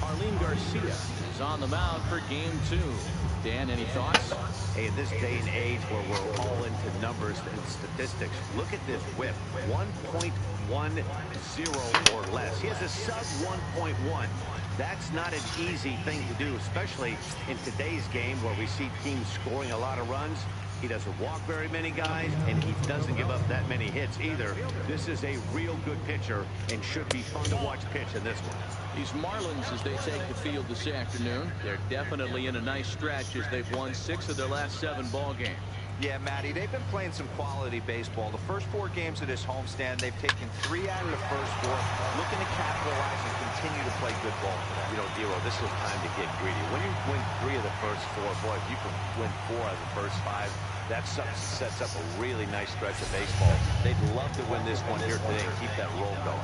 Arlene Garcia is on the mound for game 2. Dan, any thoughts? Hey, in this day and age where we're all into numbers and statistics, look at this whip. 1.10 or less. He has a sub 1.1. That's not an easy thing to do, especially in today's game where we see teams scoring a lot of runs. He doesn't walk very many guys, and he doesn't give up that many hits either. This is a real good pitcher and should be fun to watch pitch in this one. These Marlins, as they take the field this afternoon, they're definitely in a nice stretch as they've won 6 of their last 7 ball games. Yeah, Matty, they've been playing some quality baseball. The first 4 games of this homestand, they've taken 3 out of the first 4, looking to capitalize and continue to play good ball. You know, Dero, this is time to get greedy. When you win 3 of the first 4, boy, if you can win 4 out of the first 5, that sets up a really nice stretch of baseball. They'd love to win this one here today and keep that roll going.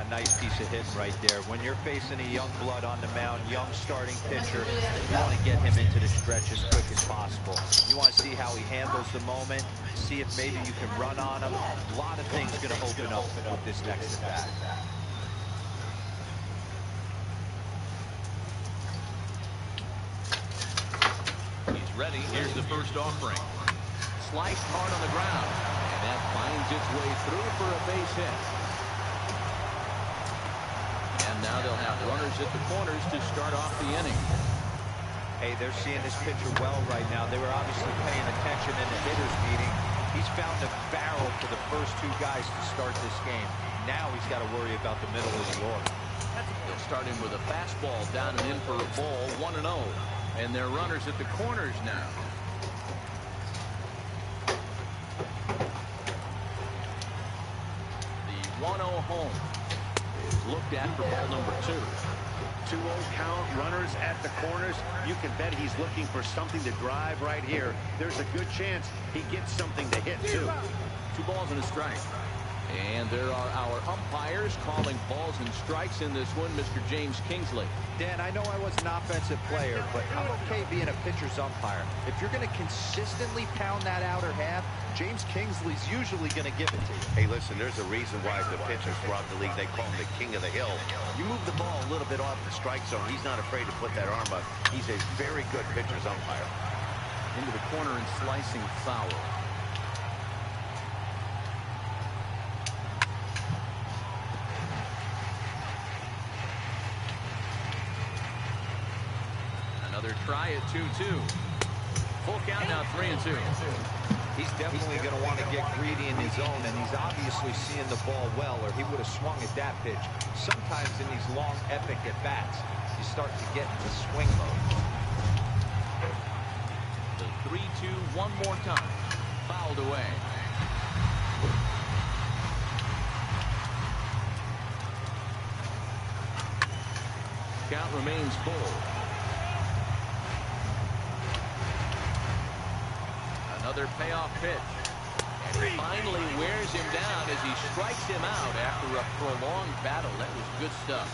Nice piece of hitting right there. When you're facing a young blood on the mound, young starting pitcher, you want to get him into the stretch as quick as possible. You want to see how he handles the moment, see if maybe you can run on him. A lot of things going to open up with this next at bat. He's ready. Here's the first offering. Sliced hard on the ground, and that finds its way through for a base hit. And now they'll have runners at the corners to start off the inning. Hey, they're seeing this pitcher well right now. They were obviously paying attention in the hitters meeting. He's found a barrel for the first 2 guys to start this game. Now he's got to worry about the middle of the order. They'll start him with a fastball down and in for a ball, 1-0. And they're runners at the corners now. The 1-0 home is looked at for ball number 2. 2-0 count, runners at the corners. You can bet he's looking for something to drive right here. There's a good chance he gets something to hit, too. 2 balls and a strike. And there are our umpires calling balls and strikes in this one, Mr. James Kingsley. Dan, I know I was an offensive player, but I'm okay being a pitcher's umpire. If you're going to consistently pound that outer half, James Kingsley's usually going to give it to you. Hey, listen, there's a reason why the pitchers throughout the league, they call him the king of the hill. You move the ball a little bit off the strike zone, he's not afraid to put that arm up. He's a very good pitcher's umpire. Into the corner and slicing foul. Another try at 2-2. Full count now, 3-2. He's definitely going to want to get greedy in his zone, and he's obviously seeing the ball well, or he would have swung at that pitch. Sometimes in these long, epic at-bats, you start to get into swing mode. The 3-2 one more time. Fouled away. Count remains full. Another payoff pitch. And he finally wears him down as he strikes him out after a prolonged battle. That was good stuff.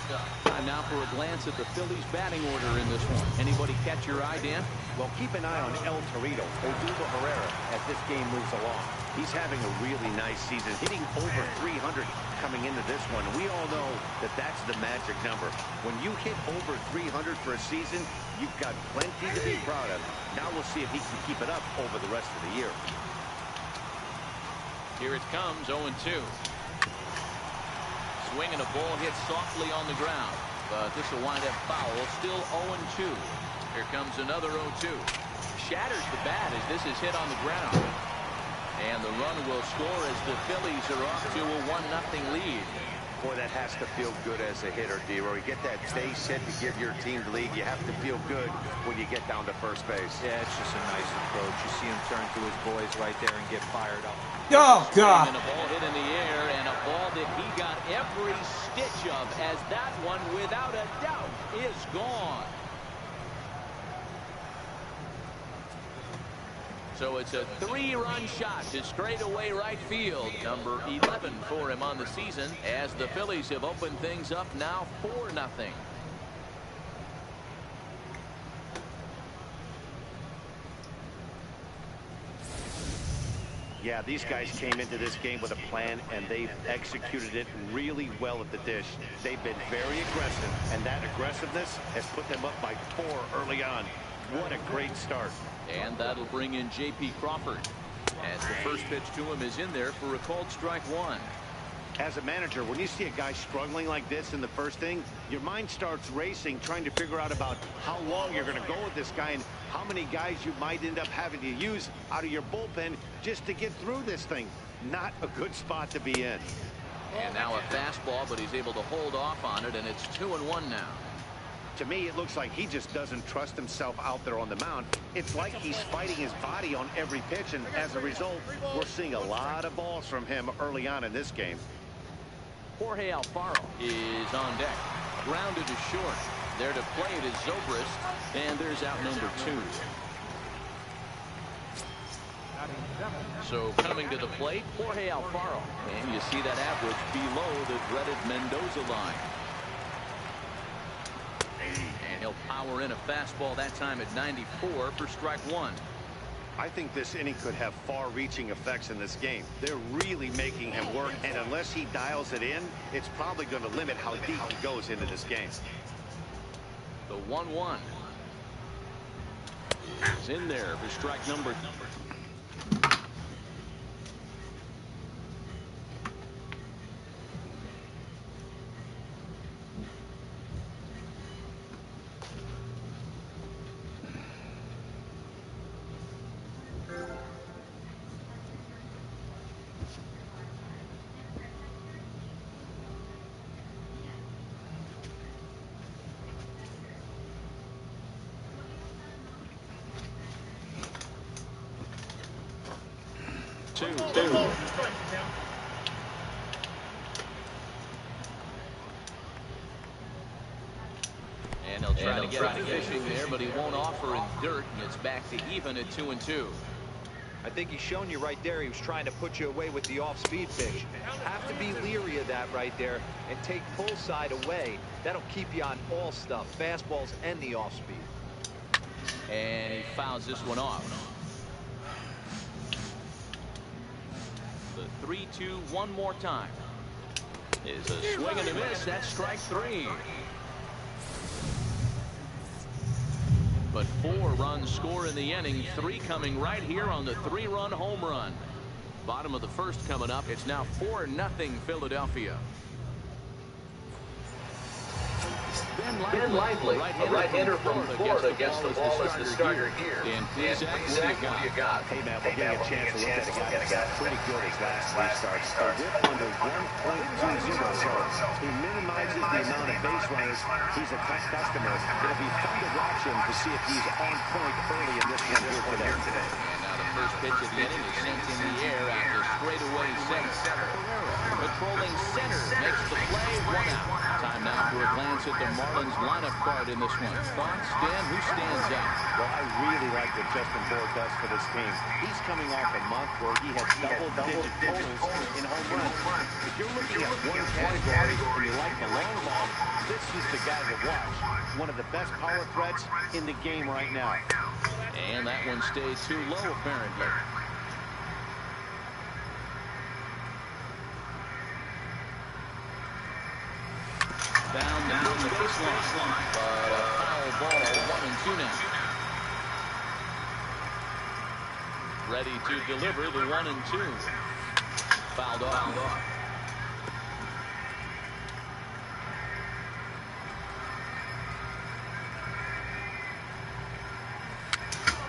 Time now for a glance at the Phillies' batting order in this one. Anybody catch your eye, Dan? Well, keep an eye on El Torito, Odubel Herrera, as this game moves along. He's having a really nice season, hitting over 300 coming into this one. We all know that that's the magic number. When you hit over 300 for a season, you've got plenty to be proud of. Now we'll see if he can keep it up over the rest of the year. Here it comes, 0-2. Swinging a ball hit softly on the ground, but this will wind up foul. Still 0-2. Here comes another 0-2. Shatters the bat as this is hit on the ground. And the run will score as the Phillies are off to a 1-0 lead. Boy, that has to feel good as a hitter, Dero. You get that base hit to give your team the lead. You have to feel good when you get down to first base. Yeah, it's just a nice approach. You see him turn to his boys right there and get fired up. Oh, God. And a ball hit in the air, and a ball that he got every stitch of, as that one, without a doubt, is gone. So it's a 3-run shot to straightaway right field. Number 11 for him on the season, as the Phillies have opened things up now 4-0. Yeah, these guys came into this game with a plan, and they've executed it really well at the dish. They've been very aggressive, and that aggressiveness has put them up by 4 early on. What a great start. And that'll bring in J.P. Crawford, as the first pitch to him is in there for a called strike 1. As a manager, when you see a guy struggling like this in the first inning, your mind starts racing, trying to figure out about how long you're going to go with this guy and how many guys you might end up having to use out of your bullpen just to get through this thing. Not a good spot to be in. And now a fastball, but he's able to hold off on it, and it's 2-1 now. To me, it looks like he just doesn't trust himself out there on the mound. It's like he's fighting his body on every pitch, and as a result, we're seeing a lot of balls from him early on in this game. Jorge Alfaro is on deck. Grounded to short. There to play it is Zobrist, and there's out number 2. So coming to the plate, Jorge Alfaro. And you see that average below the dreaded Mendoza line. And he'll power in a fastball that time at 94 for strike 1. I think this inning could have far-reaching effects in this game. They're really making him work, and unless he dials it in, it's probably going to limit how deep he goes into this game. The 1-1 is in there for strike number. And he'll try to get a fishing there, but he won't offer in dirt, and it's back to even at 2-2. I think he's shown you right there. He was trying to put you away with the off-speed pitch. Have to be leery of that right there and take full side away. That'll keep you on all stuff, fastballs and the off-speed. And he fouls this one off. The 3-2 one more time is a swing and a miss. That's strike 3. But 4 runs score in the inning, 3 coming right here on the 3-run home run. Bottom of the first coming up. It's now 4-0 Philadelphia. Ben Lively, a right-hander from Florida, gets the ball as the starter here. And Zach, what do you got? Hey, man, we're getting a chance to look at a guy that's got pretty good his last 3 starts. A whip under 1.20, so he minimizes the amount of base runners. He's a tough customer. It'll be fun to watch him to see if he's on point early in this one here today. And now the first pitch of the inning is sent in the air out to straightaway center. Patrolling center makes the play, 1 out. Time now for a glance at the Marlins lineup card in this one. Thoughts, Dan? Who stands out? Well, I really like what Justin Bour does for this team. He's coming off a month where he had double-digit totals in home runs. If you're looking at one category and you like the long ball, this is the guy to watch. One of the best power threats in the game right now. And that one stayed too low, apparently. Down the third baseline, but a foul ball, 1-2 now. Ready to deliver the 1-2. Fouled off.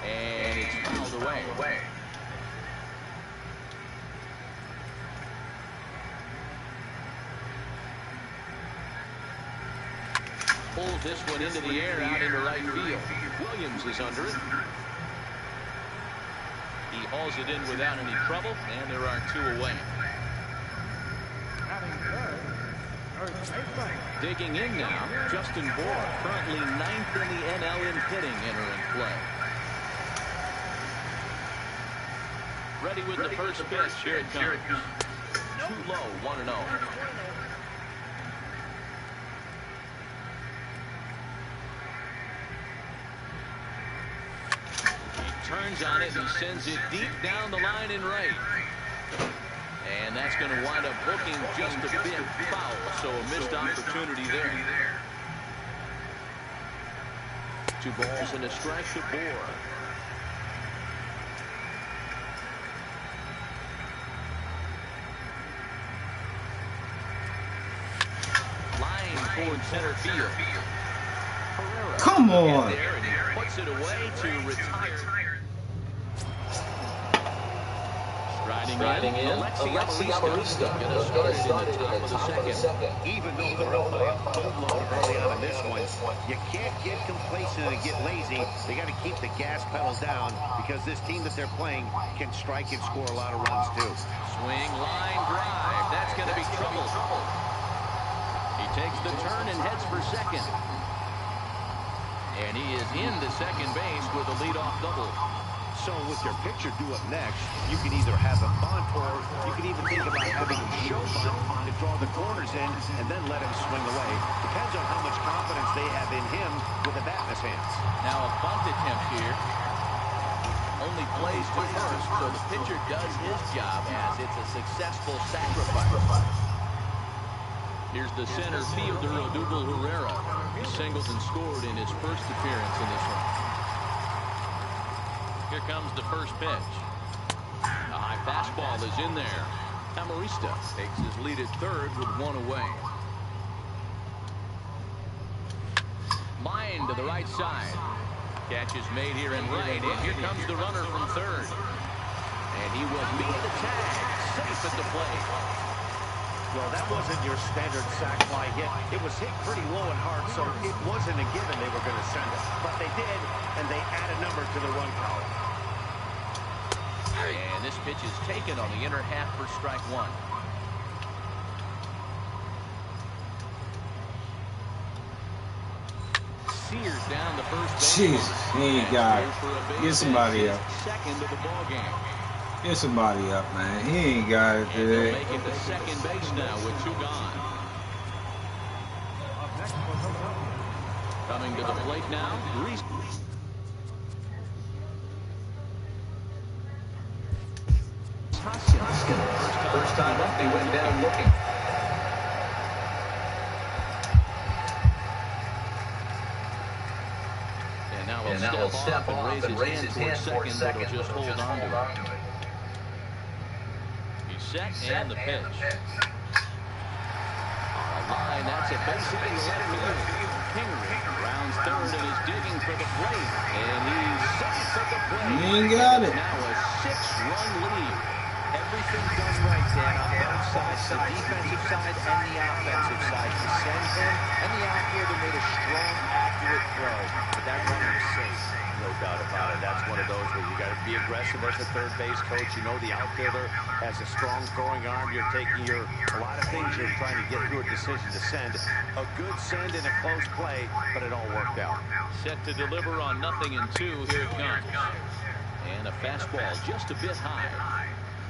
And it's fouled away. Pulls this one into the air out into right field. Williams is under it. He hauls it in without any trouble, and there are 2 away. Digging in now, Justin Bour, currently 9th in the NL in hitting, entering play. Ready with the first pitch. Here it comes. Too low, 1-0. Turns on it and sends it deep down the line and right. And that's going to wind up looking just a bit foul. So a missed opportunity there. 2 balls and a strike to Bohr. Line toward center field. Herrera. Come on. There, and he puts it away to retire. Riding in, Alexi Amarista going to start it in the top of the second. Even though they're up by a boatload early on in this one, you can't get complacent and get lazy. They got to keep the gas pedal down because this team that they're playing can strike and score a lot of runs too. Swing, line drive. That's going to be trouble. He takes the turn and heads for second. And he is into second base with a leadoff double. So with your pitcher due up next, you can either have a bunt or you can even think about having him show bunt to draw the corners in and then let him swing away. Depends on how much confidence they have in him with the bat in his hands. Now a bunt attempt here. Only plays to first, so the pitcher does his job as it's a successful sacrifice. Here's the center fielder, Odubel Herrera. He singled and scored in his first appearance in this one. Here comes the first pitch. A high fastball is in there. Amarista takes his lead at third with 1 away. Line to the right side. Catch is made here in right, and here comes the runner from third. And he will beat the tag. Safe at the plate. Well, that wasn't your standard sac fly hit. It was hit pretty low and hard, so it wasn't a given they were going to send it. But they did, and they add a number to the run column. And this pitch is taken on the inner half for strike 1. Sears down the first base. Jesus, he ain't got it. Get somebody up. Second of the ball game. Get somebody up, man. He ain't got it And they'll today. make it to second base now with 2 gone. Coming to the plate now, Reese. First time up, they went down looking. And now he'll step off and raise his hand towards second, but he'll just hold on to it. He's set, and the pitch. On a line, that's a base hit in the left field. Kingery rounds third and is digging for the plate. And he's safe at the plate. He ain't got it. Now a 6-run lead. Everything done right, Dan, on both sides, the defensive side and the offensive side. To send him, and the outfielder made a strong, accurate throw. But that runner is safe. No doubt about it. That's one of those where you got to be aggressive as a third base coach. You know the outfielder has a strong throwing arm. You're taking a lot of things you're trying to get through a decision to send. A good send and a close play, but it all worked out. Set to deliver on 0-2. Here it comes. And a fastball just a bit high.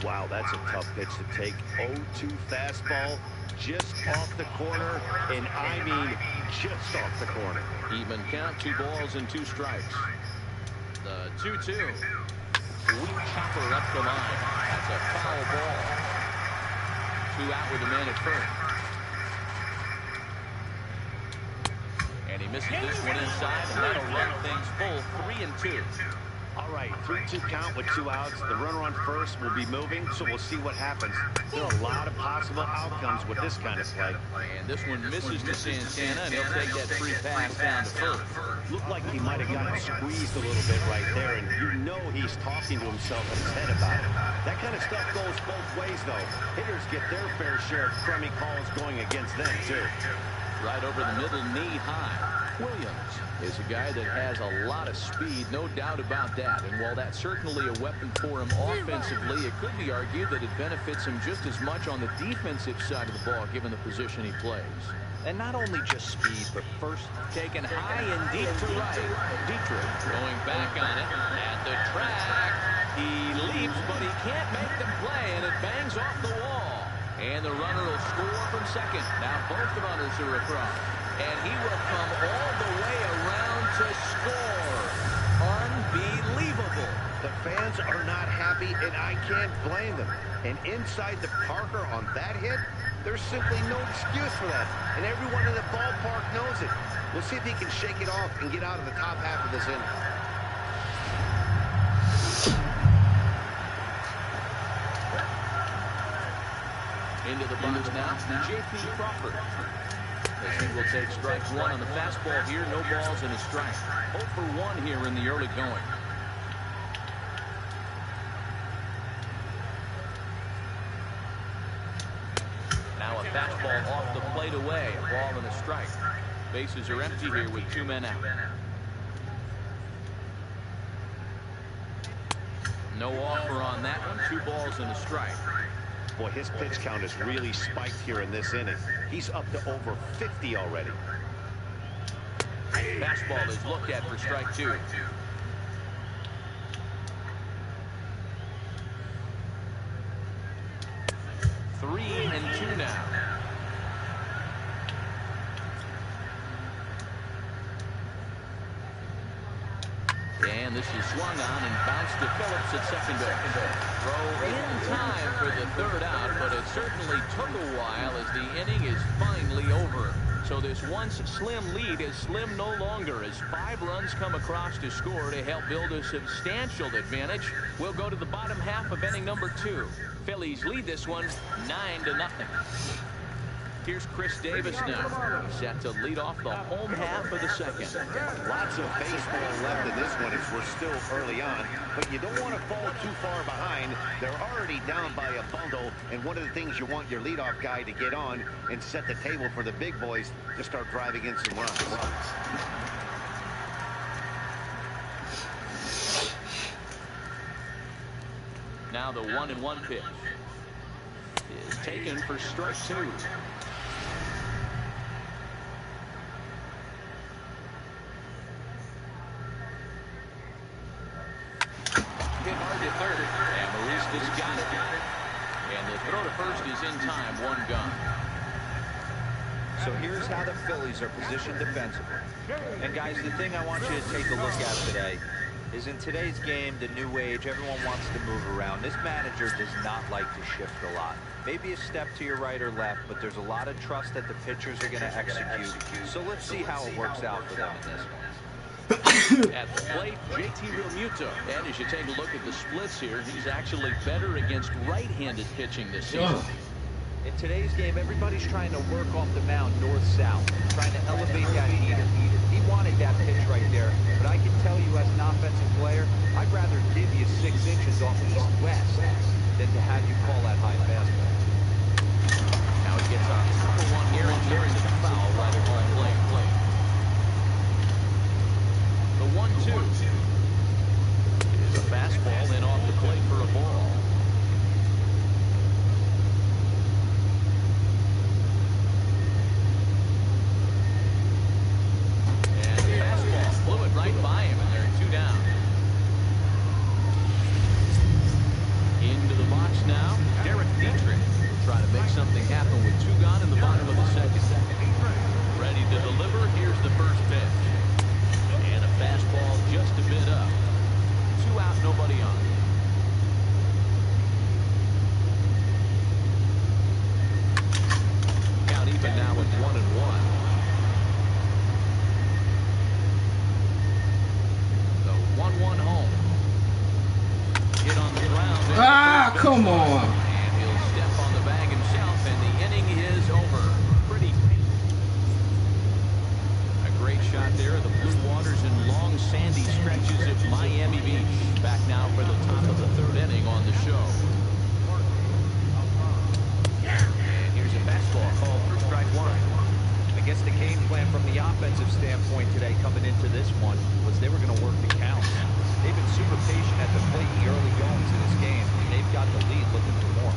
Wow, that's a tough pitch to take. 0-2 fastball just off the corner, and I mean just off the corner. Even count, 2 balls and 2 strikes. The 2-2. Weak chopper up the line. That's a foul ball. 2 out with a man at first. And he misses this one inside, and that'll run things full 3-2. All right, 3-2 count with 2 outs. The runner on first will be moving, so we'll see what happens. There are a lot of possible outcomes with this kind of play. And this one misses to Santana, and he'll take that free pass down to first. Looked like he might have gotten squeezed a little bit right there, and you know he's talking to himself in his head about it. That kind of stuff goes both ways, though. Hitters get their fair share of crummy calls going against them, too. Right over the middle, knee high. Williams is a guy that has a lot of speed, no doubt about that. And while that's certainly a weapon for him offensively, it could be argued that it benefits him just as much on the defensive side of the ball, given the position he plays. And not only just speed, but first Taken high and deep to right. Dietrich going back on it at the track. He leaps, but he can't make the play, and it bangs off the wall. And the runner will score from second. Now both the runners are across. And he will come all the way around to score. Unbelievable. The fans are not happy, and I can't blame them. And inside the Parker on that hit, there's simply no excuse for that. And everyone in the ballpark knows it. We'll see if he can shake it off and get out of the top half of this inning. Into the box now, JP Crawford. As he will take strike one on the fastball here. No balls and a strike. 0 for 1 here in the early going. Now a fastball off the plate away. A ball and a strike. Bases are empty here with 2 men out. No offer on that one. 2 balls and a strike. Boy, his pitch count has really spiked here in this inning. He's up to over 50 already. Fastball is looked at for strike 2. Three and 2 now. And this is swung on and bounced to Phillips at second base. Throw in time for the 3rd out, but it certainly took a while as the inning is finally over. So this once slim lead is slim no longer as 5 runs come across to score to help build a substantial advantage. We'll go to the bottom half of inning number 2. Phillies lead this one 9-0. Here's Chris Davis now, set to lead off the home half of the second. Lots of baseball left in this one as we're still early on, but you don't want to fall too far behind. They're already down by a bundle, and one of the things you want your leadoff guy to get on and set the table for the big boys to start driving in some runs. Now the 1-1 pitch is taken for strike 2. Hit hard to third, and Marista's got it. And the throw to first is in time, 1 gone. So here's how the Phillies are positioned defensively. And guys, the thing I want you to take a look at today is in today's game, the new age, everyone wants to move around. This manager does not like to shift a lot. Maybe a step to your right or left, but there's a lot of trust that the pitchers are going to execute. So let's see how it works out for them in this one. At the plate, JT Realmuto. And as you take a look at the splits here, he's actually better against right-handed pitching this season. In today's game, everybody's trying to work off the mound north-south, trying to elevate that heater. He wanted that pitch right there, but I can tell you as an offensive player, I'd rather give you 6 inches off east-west than to have you call that high fastball. Now he gets on top of one here and carries the foul right at home plate. The 1-2 is a fastball in off the plate for a ball. And the fastball flew it right by him, and they're 2 down. Into the box now, Derek Dietrich trying to make something happen with 2 gone in the bottom of the second. Ready to deliver. Here's the first pitch. And a fastball just a bit up. 2 out, nobody on. Count even now with 1-1. The 1-1 home. Hit on the ground. Ah, come on. And he'll step on the bag himself, and the inning is over. Pretty. A great shot there of the blue waters and long sandy stretches of Miami Beach. Back now for the top of the 3rd inning on the show. And here's a fastball called for strike 1. I guess the game plan from the offensive standpoint today coming into this one was they were going to work the counts. They've been super patient at the plate in the early goings of this game, and they've got the lead looking for more.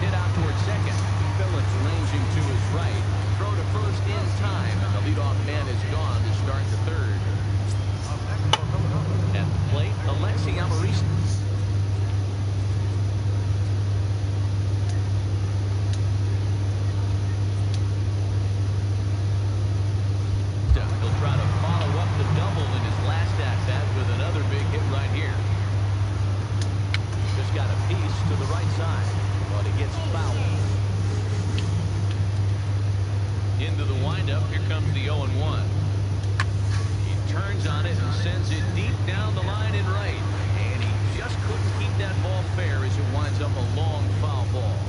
Hit out towards second. Phillips ranging to his right. Throw to first in time, and the leadoff man is gone to start the 3rd. At the plate, Alexi Amarista. Into the windup. Here comes the 0-1. He turns on it and sends it deep down the line in right. And he just couldn't keep that ball fair as it winds up a long foul ball.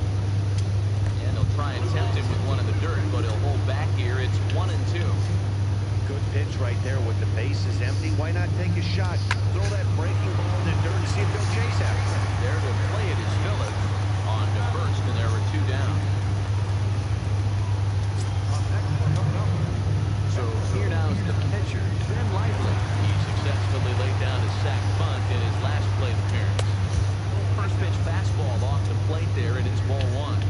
And they'll try and tempt him with one in the dirt, but he'll hold back here. It's 1-2. Good pitch right there with the bases empty. Why not take a shot? Throw that breaking ball in the dirt and see if they'll chase after it. There to play it is Phillips on to first, and there were 2 down. So here now is the pitcher, Ben Lively. He successfully laid down a sac bunt in his last plate appearance. First pitch fastball off the plate there, and it's ball 1.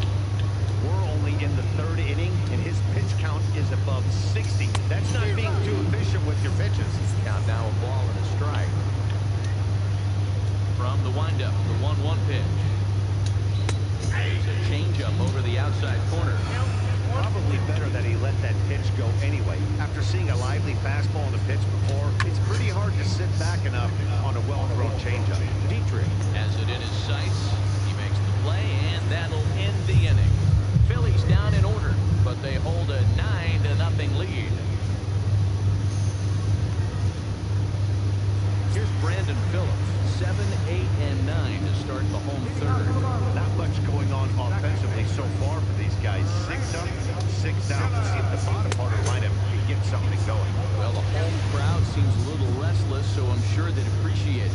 We're only in the 3rd inning, and his pitch count is above 60. That's not being too efficient with your pitches. Count now a ball and a strike. From the windup, the 1-1 pitch. There's a changeup over the outside corner. Probably better that he let that pitch go anyway. After seeing a lively fastball in the pitch before, it's pretty hard to sit back enough on a well-thrown changeup. Dietrich has it in his sights. He makes the play, and that'll end the inning. Phillies down in order, but they hold a 9-0 lead. Here's Brandon Phillips, 7, 8, and 9 to start the home 3rd. Not much going on offensively so far for these guys. 6 up, 6 down. Let's see if the bottom part of the lineup can get something going. Well, the home crowd seems a little restless, so I'm sure they'd appreciate it.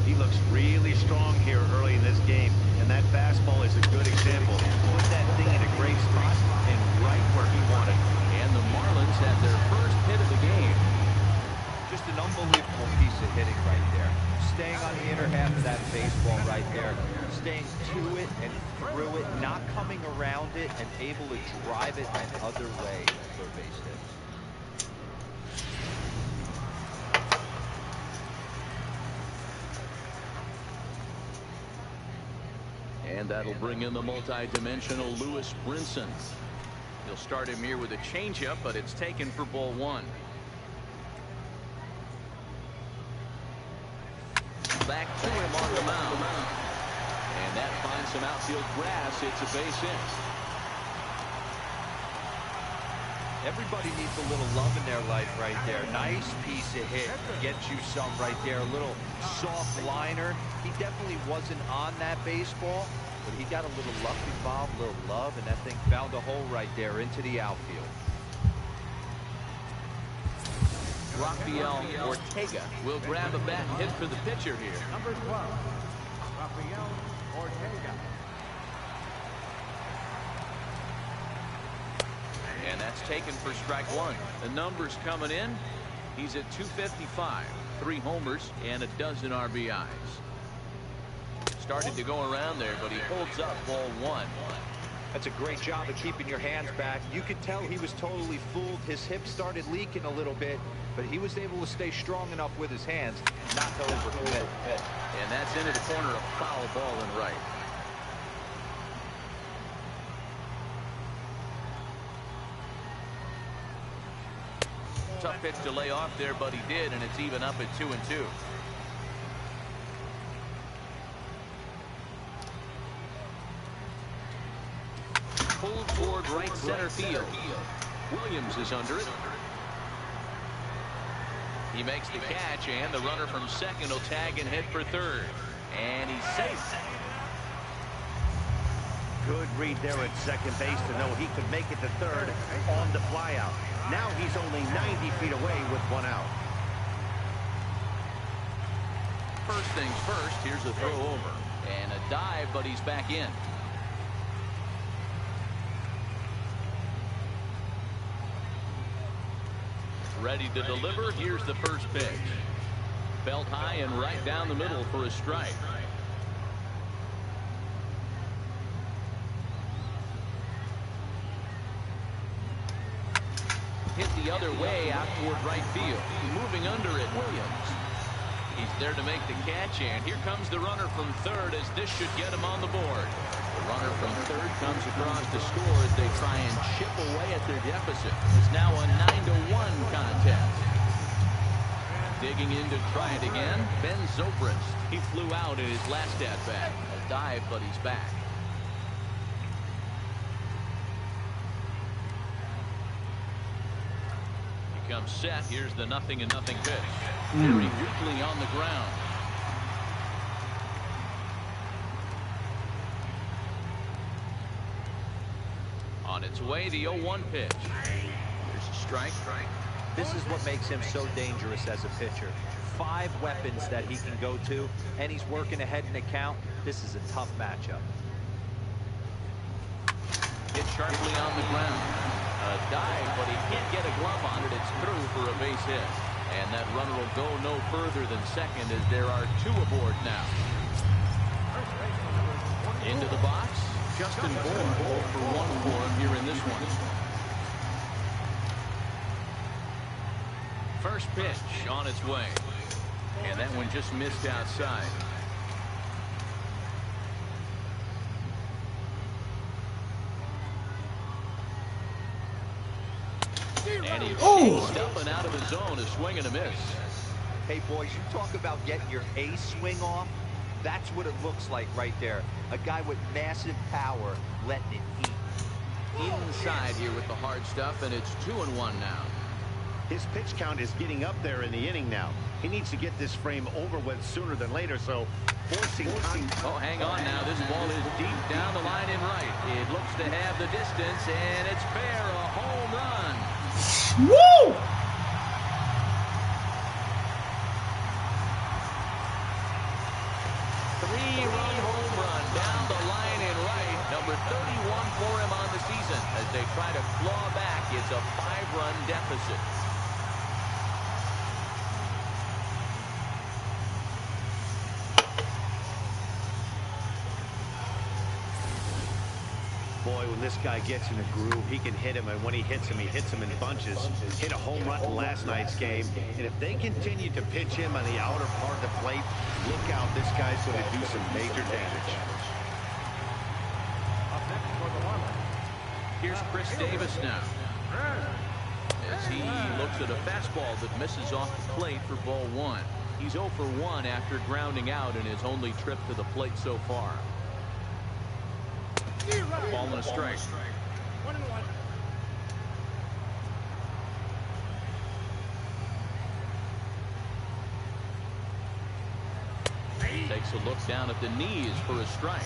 He looks really strong here early in this game, and that fastball is a good example. Put that thing in a great spot and right where he wanted. And the Marlins have their first hit of the game. Just an unbelievable piece of hitting right there. Staying on the inner half of that baseball right there. Staying to it and through it, not coming around it, and able to drive it another way for a base hit. And that'll bring in the multi-dimensional Lewis Brinson. He'll start him here with a changeup, but it's taken for ball 1. Back to him on the mound. And that finds some outfield grass. It's a base hit. Everybody needs a little love in their life right there. Nice piece of hit. Gets you some right there. A little soft liner. He definitely wasn't on that baseball, but he got a little luck involved, a little love, and that thing found a hole right there into the outfield. Rafael Ortega will grab a bat and hit for the pitcher here. Number 12, Rafael Ortega. And that's taken for strike 1. The numbers coming in. He's at 255, 3 homers, and a dozen RBIs. Started to go around there, but he holds up ball 1. That's a great job of keeping your hands back. You could tell he was totally fooled. His hip started leaking a little bit, but he was able to stay strong enough with his hands not to overcommit. And that's into the corner, a foul ball and right. Tough pitch to lay off there, but he did, and it's even up at 2-2. Pulled toward right center field. Williams is under it. He makes the catch, and the runner from second will tag and hit for third. And he's safe. Good read there at second base to know he could make it to third on the flyout. Now he's only 90 feet away with 1 out. First things first, here's a throw over. And a dive, but he's back in. Ready to deliver. Here's the first pitch. Belt high and right down the middle for a strike. Hit the other way out toward right field. Moving under it, Williams. He's there to make the catch, and here comes the runner from third as this should get him on the board. The runner from third comes across to score as they try and chip away at their deficit. It's now a 9-1 contest. Digging in to try it again, Ben Zobrist. He flew out in his last at-bat. A dive, but he's back. comes set. Here's the 0-0 pitch. Very weakly on the ground. On its way, the 0-1 pitch. There's a strike. This is what makes him so dangerous as a pitcher. 5 weapons that he can go to, and he's working ahead in the count. This is a tough matchup. Hit sharply on the ground. A dive, but he can't get a glove on it. It's through for a base hit. And that runner will go no further than second as there are 2 aboard now. Into the box. Justin Bourne bowled for 1 for him here in this one. First pitch on its way. And that one just missed outside. And he chased up and out of the zone, a swing and a miss. Hey, boys, you talk about getting your A swing off. That's what it looks like right there. A guy with massive power letting it eat. Inside here with the hard stuff, and it's 2-1 now. His pitch count is getting up there in the inning now. He needs to get this frame over with sooner than later, so forcing... Oh, hang on now. This ball is deep down the line in right. It looks to have the distance, and it's fair, a home run. Woo! Three-run home run down the line in right. Number 31 for him on the season. As they try to claw back, it's a 5-run deficit. Boy, when this guy gets in a groove, he can hit him, and when he hits him in bunches. Hit a home run in last night's game, and if they continue to pitch him on the outer part of the plate, look out, this guy's going to do some major damage. Here's Chris Davis now. As he looks at a fastball that misses off the plate for ball 1. He's 0 for 1 after grounding out in his only trip to the plate so far. Ball and a strike. 1-1. Takes a look down at the knees for a strike.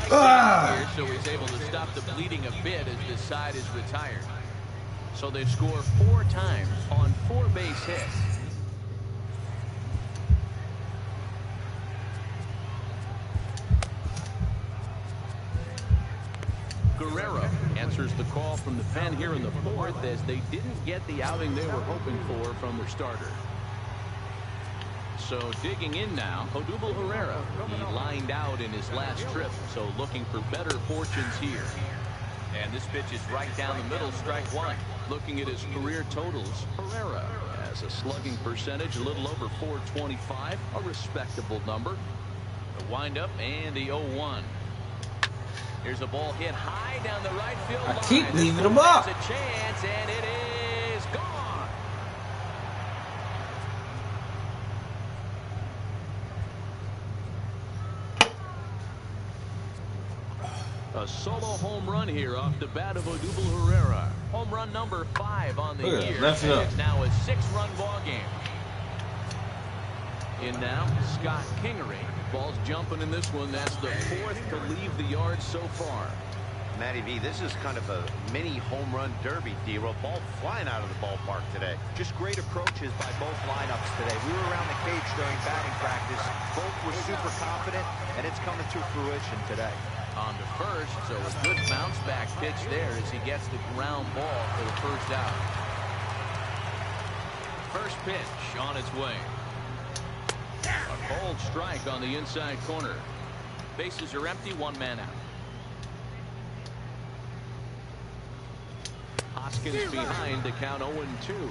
Here, so he's able to stop the bleeding a bit as this side is retired. So they score 4 times on 4 base hits. Guerrero answers the call from the pen here in the 4th as they didn't get the outing they were hoping for from their starter. So digging in now, Odubel Herrera. He lined out in his last trip, so looking for better fortunes here. And this pitch is right down the middle, strike 1. Looking at his career totals, Herrera has a slugging percentage a little over .425, a respectable number. The windup and the 0-1. Here's a ball hit high down the right field line. I keep leaving him up. It's a chance, and it is gone. A solo home run here off the bat of Odubel Herrera. Home run number 5 on the year. Left it up. It's now a 6-run ball game. In now, Scott Kingery. Ball's jumping in this one. That's the 4th to leave the yard so far. Matty V, this is kind of a mini home run derby, D-Roll. Ball flying out of the ballpark today. Just great approaches by both lineups today. We were around the cage during batting practice. Both were super confident, and it's coming to fruition today. On to first, so a good bounce back pitch there as he gets the ground ball for the first out. First pitch on its way. A cold strike on the inside corner. Bases are empty, 1 man out. Hoskins behind to count 0-2.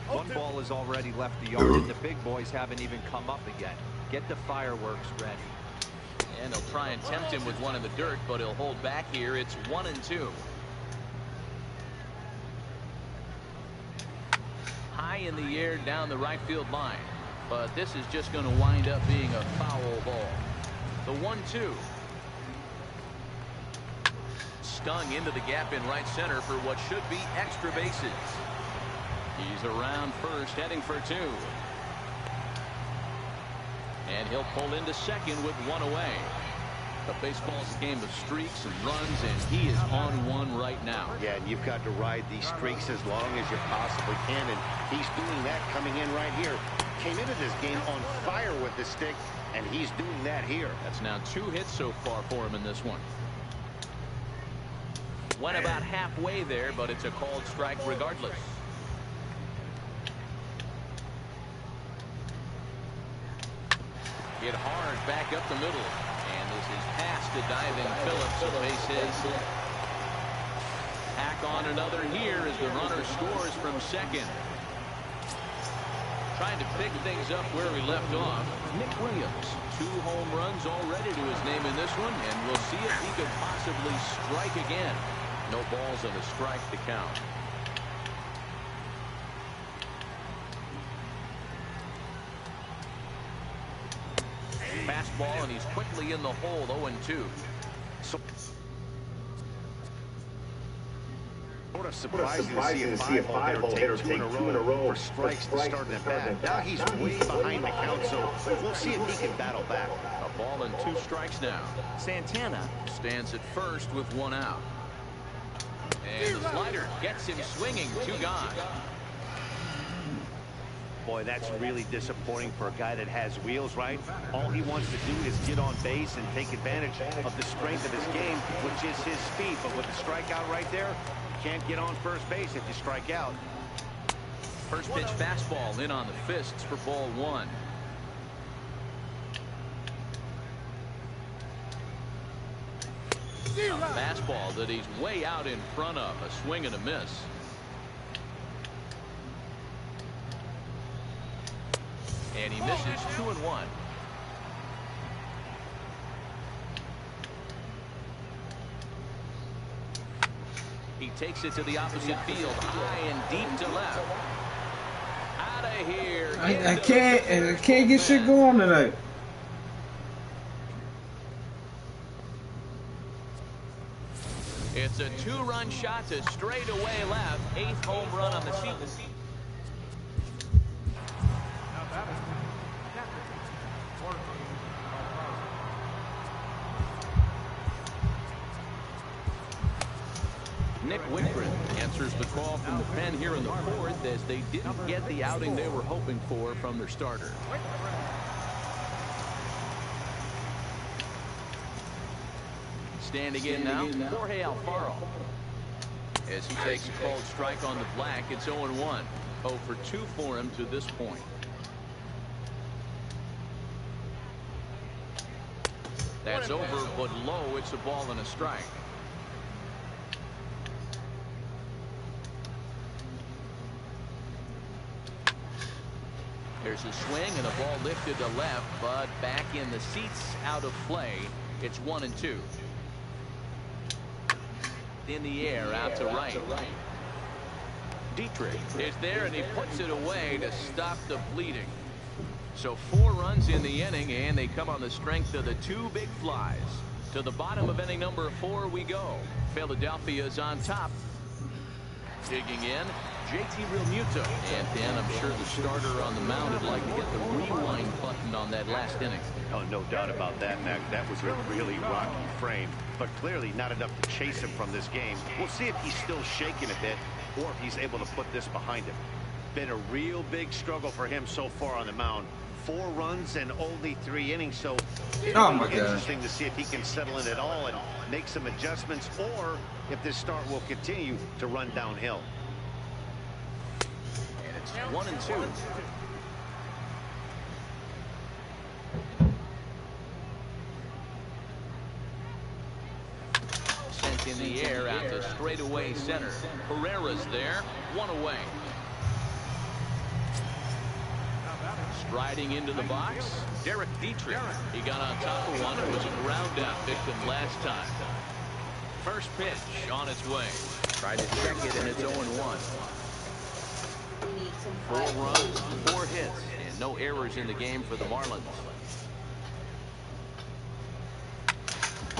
1 ball has already left the yard, and the big boys haven't even come up again. Get the fireworks ready. And they'll try and tempt him with one in the dirt, but he'll hold back here. It's 1-2. in the air down the right field line. But this is just going to wind up being a foul ball. The 1-2. Stung into the gap in right center for what should be extra bases. He's around first, heading for 2. And he'll pull into second with 1 away. But baseball's a game of streaks and runs, and he is on one right now. Yeah, and you've got to ride these streaks as long as you possibly can, and he's doing that coming in right here. Came into this game on fire with the stick, and he's doing that here. That's now 2 hits so far for him in this one. Went about halfway there, but it's a called strike regardless. Hit hard back up the middle. And this is past the diving Phillips. A base hit. Hack on another here as the runner scores from second. Trying to pick things up where we left off. Nick Williams, 2 home runs already to his name in this one, and we'll see if he could possibly strike again. No balls and a strike to count. Fastball, and he's quickly in the hole. 0-2. Sort of surprising to see a 5-hole hitter take 2 in a row for strikes to start the bat. Now he's way behind the count, so we'll see if he can battle back. A ball and 2 strikes now. Santana stands at first with 1 out. And the slider gets him swinging. 2 gone. Boy, that's really disappointing for a guy that has wheels, right? All he wants to do is get on base and take advantage of the strength of his game, which is his speed. But with the strikeout right there, you can't get on first base if you strike out. First pitch fastball in on the fists for ball 1. A fastball that he's way out in front of. A swing and a miss. And he misses 2-1. He takes it to the opposite field, high and deep to left. Out of here. I can't get shit going tonight. It's a 2-run shot to straightaway left. 8th home run on the season. Nick Wickren answers the call from the pen here in the 4th as they didn't get the outing they were hoping for from their starter. Standing in now, Jorge Alfaro. As he takes a cold strike on the black, it's 0-1. 0 for 2 for him to this point. That's over, but low. It's a ball and a strike. There's a swing and a ball lifted to left, but back in the seats, out of play. It's 1-2. In the air, out to right. Dietrich is there, and he puts it away to stop the bleeding. So 4 runs in the inning, and they come on the strength of the 2 big flies. To the bottom of inning number 4 we go. Philadelphia's on top. Digging in, JT Realmuto. And then I'm sure the starter on the mound would like to get the rewind button on that last inning. Oh, no doubt about that, Mac. That was a really rocky frame, but clearly not enough to chase him from this game. We'll see if he's still shaking a bit or if he's able to put this behind him. Been a real big struggle for him so far on the mound. 4 runs and only 3 innings, so it'll be interesting to see if he can settle in at all and make some adjustments, or if this start will continue to run downhill. And it's 1-2. Sent in the air out to straightaway center. Herrera's there, 1 away. Striding into the box, Derek Dietrich. He got on top of one. It was a ground out victim last time. First pitch on its way. Tried to check it, and it's 0-1. 4 runs, 4 hits, and no errors in the game for the Marlins.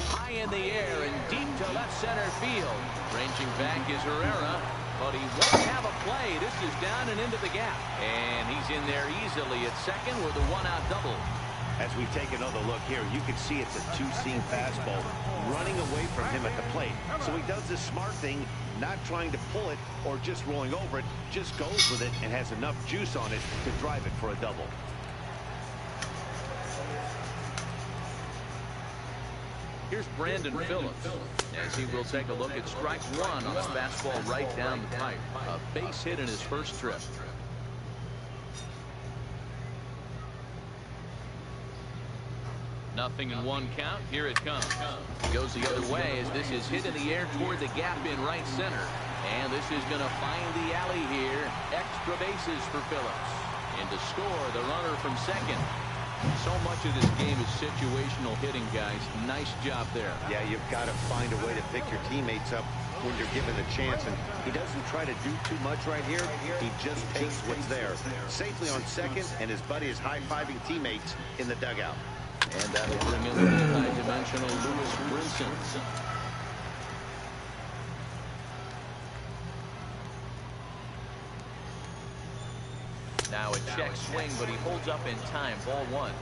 High in the air and deep to left center field. Ranging back is Herrera, but he won't have a play. This is down and into the gap. And he's in there easily at second with a 1-out double. As we take another look here, you can see it's a two-seam fastball running away from him at the plate. So he does this smart thing, not trying to pull it or just rolling over it, just goes with it and has enough juice on it to drive it for a double. Here's Brandon Phillips as he will take a look at strike 1 on a fastball right down the pipe. A base hit in his first trip. Nothing in 1 count. Here it comes. Goes the other way as this is hit in the air toward the gap in right center. And this is going to find the alley here. Extra bases for Phillips. And to score, the runner from second. So much of this game is situational hitting, guys. Nice job there. Yeah, you've got to find a way to pick your teammates up when you're given the chance. And he doesn't try to do too much right here. He just takes what's there. Safely on second, and his buddy is high-fiving teammates in the dugout. And that'll bring in the multi-dimensional Lewis Brinson. Now a check swing, but he holds up in time. Ball 1.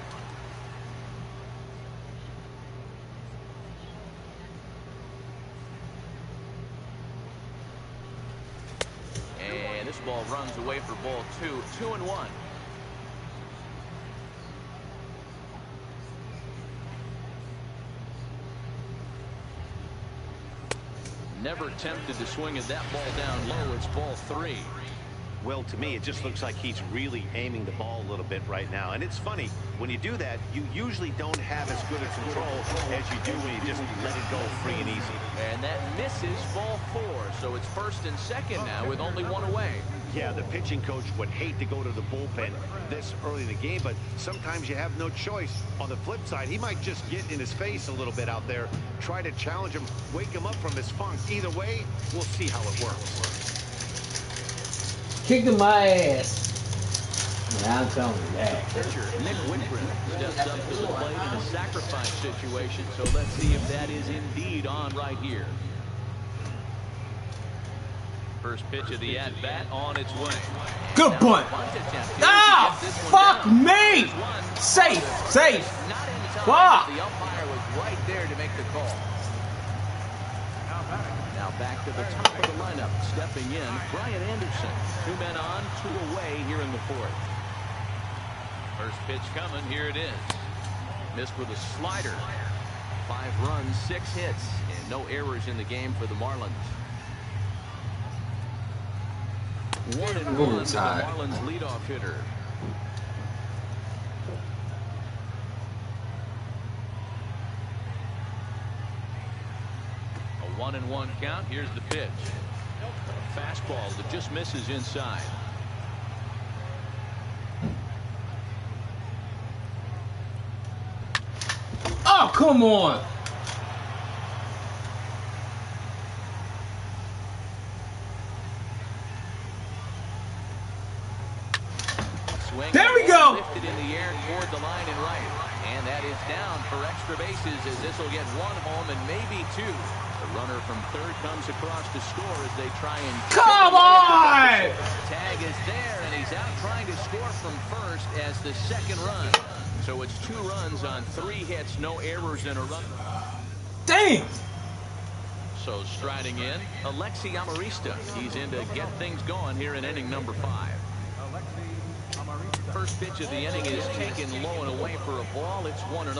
And this ball runs away for ball 2. 2-1. Never tempted to swing at that ball down low. It's ball 3. Well, to me, it just looks like he's really aiming the ball a little bit right now. And it's funny, when you do that, you usually don't have as good a control as you do when you just let it go free and easy. And that misses ball 4. So it's first and second now with only 1 away. Yeah, the pitching coach would hate to go to the bullpen this early in the game, but sometimes you have no choice. On the flip side, he might just get in his face a little bit out there, try to challenge him, wake him up from his funk. Either way, we'll see how it works. Kicking my ass. Yeah, I'm telling you that. Pitcher Nick Whitgren steps up to the plate in a sacrifice situation. So let's see if that is indeed on right here. First pitch of the at-bat on its way. Good punt. Ah, fuck me. Safe. Fuck. The umpire was right there to make the call. Now back to the top of the lineup. Stepping in, Brian Anderson. 2 men on, 2 away here in the 4th. First pitch coming. Here it is. Missed with a slider. 5 runs, 6 hits, and no errors in the game for the Marlins. 1-1 for the Marlins leadoff hitter. A 1-1 count. Here's the pitch. A fastball that just misses inside. Oh, come on. There we go. Lifted in the air toward the line and right. And that is down for extra bases as this will get 1 home and maybe 2. The runner from third comes across to score as they try and... Come on! Tag is there and he's out trying to score from first as the second run. So it's 2 runs on 3 hits, no errors in a run. Dang! So striding in, Alexi Amarista. He's in to get things going here in inning number 5. First pitch of the inning is taken low and away for a ball. It's 1-0.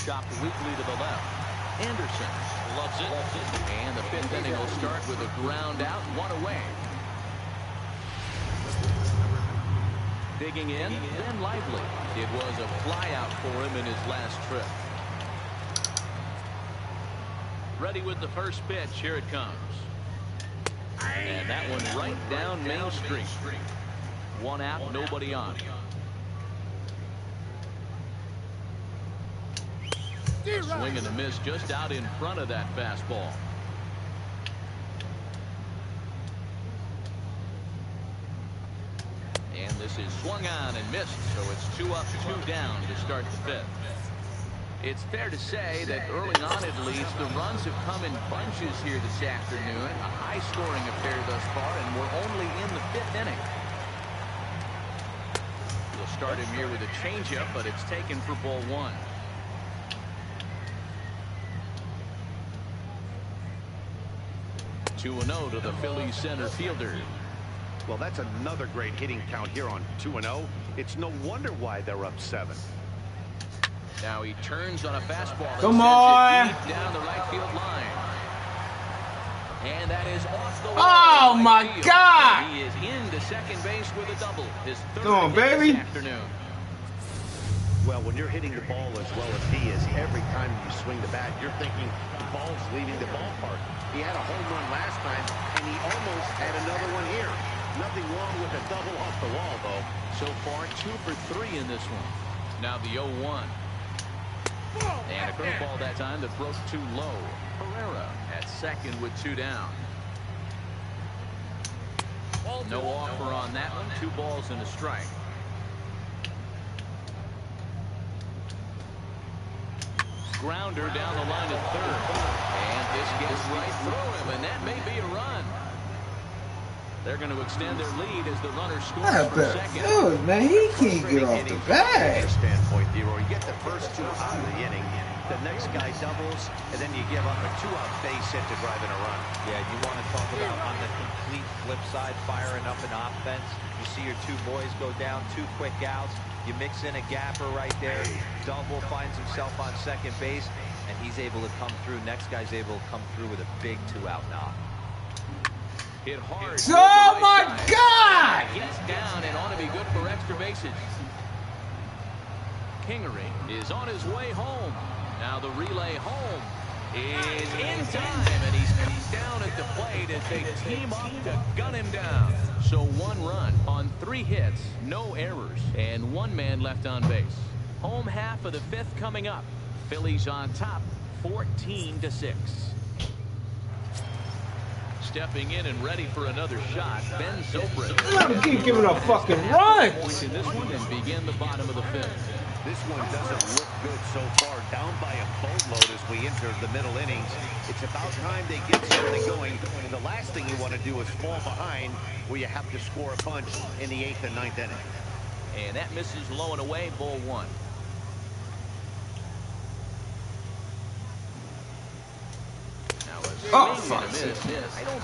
Chopped weakly to the left. Anderson loves it. And the 5th inning will start with a ground out, 1 away. Digging in, Ben Lively. It was a fly out for him in his last trip. Ready with the first pitch. Here it comes. And that one right down Main Street. 1 out, nobody on. Swing and a miss just out in front of that fastball. is swung on and missed, so it's 2 up, 2 down to start the 5th. It's fair to say that early on, at least, the runs have come in bunches here this afternoon. A high-scoring affair thus far, and we're only in the 5th inning. We'll start him here with a changeup, but it's taken for ball 1. 2-0 to the Phillies center fielder. Well, that's another great hitting count here on 2-0. It's no wonder why they're up 7. Now he turns on a fastball. Come on! Deep down the right field line. And that is off the wall. Oh my God! He is into second base with a double. His 3rd Come on, hit baby. this afternoon. Well, when you're hitting the ball as well as he is, every time you swing the bat, you're thinking the ball's leaving the ballpark. He had a home run last time, and he almost had another one here. Nothing wrong with a double off the wall, though. So far, 2 for 3 in this one. Now the 0-1. And a curveball that time that broke too low. Herrera at second with 2 down. No offer on that one. 2 balls and a strike. Grounder down the line at 3rd. And this gets right through him, and that may be a run. They're going to extend their lead as the runner scores from second. Dude, man, he can't get off the bag. Standpoint, Leroy. You get the first 2 out of the inning. The next guy doubles, and then you give up a 2-out base hit to drive in a run. Yeah, you want to talk about on the complete flip side, firing up an offense. You see your 2 boys go down, 2 quick outs. You mix in a gapper right there. Double finds himself on second base, and he's able to come through. Next guy's able to come through with a big 2-out knock. Hit hard. Oh my God! He's down and ought to be good for extra bases. Kingery is on his way home. Now the relay home is in time, and he's down at the plate as they team up to gun him down. So 1 run on 3 hits, no errors, and 1 man left on base. Home half of the 5th coming up. Phillies on top, 14-6. Stepping in and ready for another shot, Ben Zobrist. Let him keep giving up fucking runs. In this one and begin the bottom of the 5th. This one doesn't look good so far. Down by a boatload as we enter the middle innings. It's about time they get something going. The last thing you want to do is fall behind where you have to score a punch in the 8th and 9th inning. And that misses low and away, ball 1. Now a swing and a miss. I don't.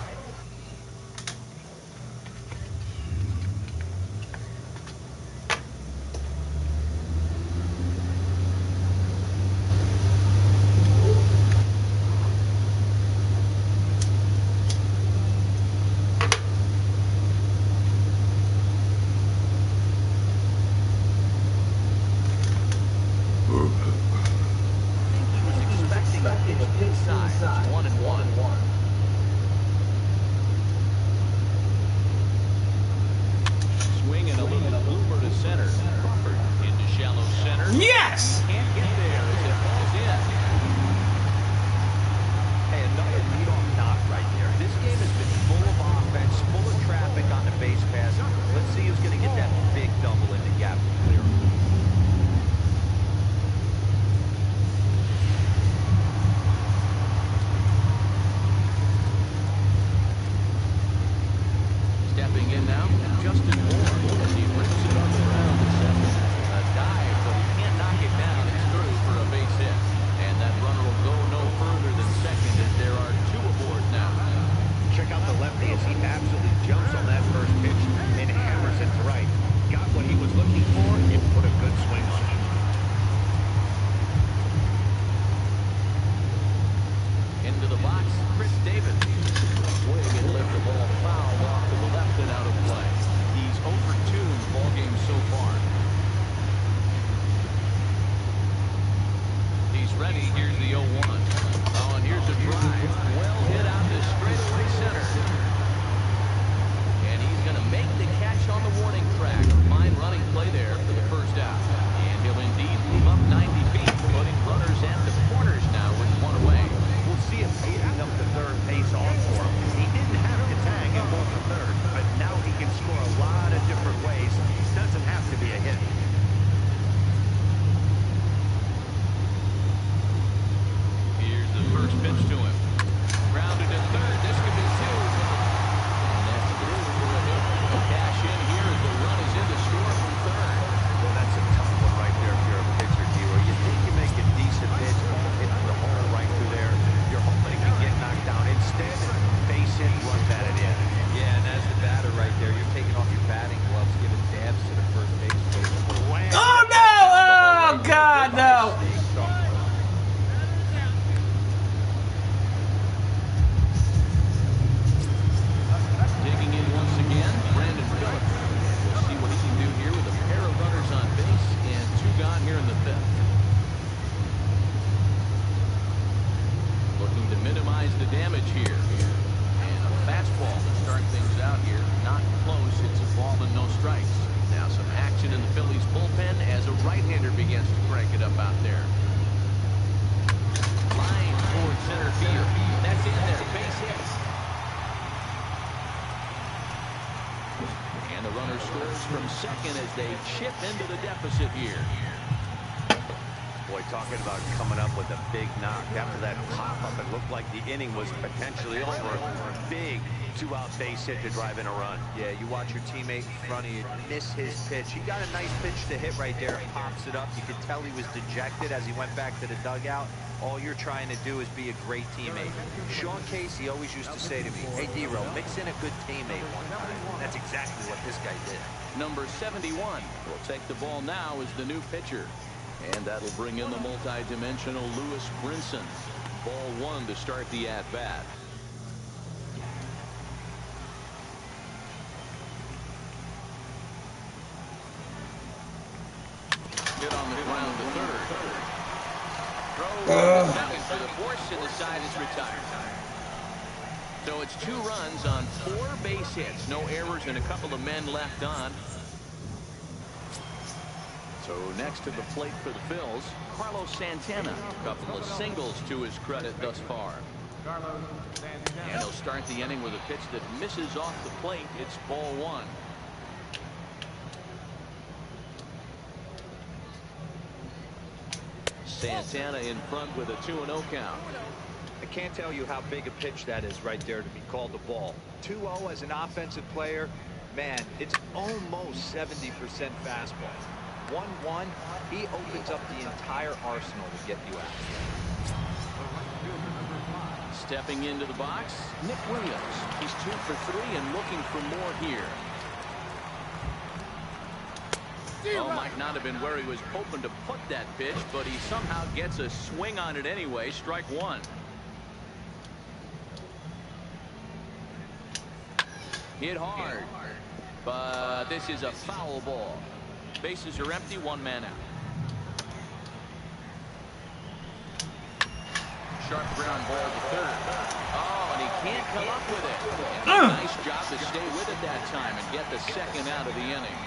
damage here. And a fastball to start things out here. Not close. It's a ball and no strikes. Now some action in the Phillies bullpen as a right-hander begins to crank it up out there. Line towards center field. That's in there. Base hit. And the runner scores from second as they chip into the deficit here. Boy, talking about coming up with a big knock. After that pop-up, it looked like the inning was potentially over. A big two-out base hit to drive in a run. Yeah, you watch your teammate in front of you miss his pitch. He got a nice pitch to hit right there and pops it up. You could tell he was dejected as he went back to the dugout. All you're trying to do is be a great teammate. Sean Casey always used to say to me, hey, D-Row, mix in a good teammate one time. That's exactly what this guy did. Number 71 will take the ball now as the new pitcher. And that'll bring in the multi-dimensional Lewis Brinson. Ball one to start the at-bat. Hit on the ground to third. Throw to second for the force, and the side is retired. So it's 2 runs on 4 base hits. No errors and a couple of men left on. So next to the plate for the Phils, Carlos Santana. A couple of singles to his credit thus far. And he'll start the inning with a pitch that misses off the plate. It's ball 1. Santana in front with a 2-0 count. I can't tell you how big a pitch that is right there to be called a ball. 2-0 as an offensive player, man, it's almost 70% fastball. 1-1, he opens up the entire arsenal to get you out. Stepping into the box, Nick Williams. He's 2 for 3 and looking for more here. Oh, might not have been where he was hoping to put that pitch, but he somehow gets a swing on it anyway. Strike 1. Hit hard, but this is a foul ball. Bases are empty, 1 man out. Sharp ground ball to third. Oh, and he can't come up with it. And a nice job to stay with it that time and get the second out of the inning.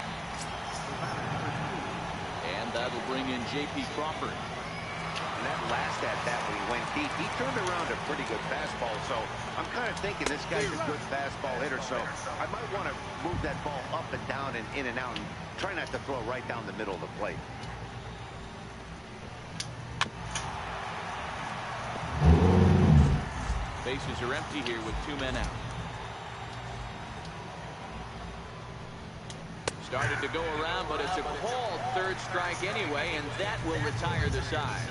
And that'll bring in J.P. Crawford. And that last at-bat when he went deep, he turned around a pretty good fastball. So I'm kind of thinking this guy's a good fastball hitter. So I might want to move that ball up and down and in and out and try not to throw right down the middle of the plate. Bases are empty here with 2 men out. Started to go around, but it's a called third strike anyway, and that will retire the side.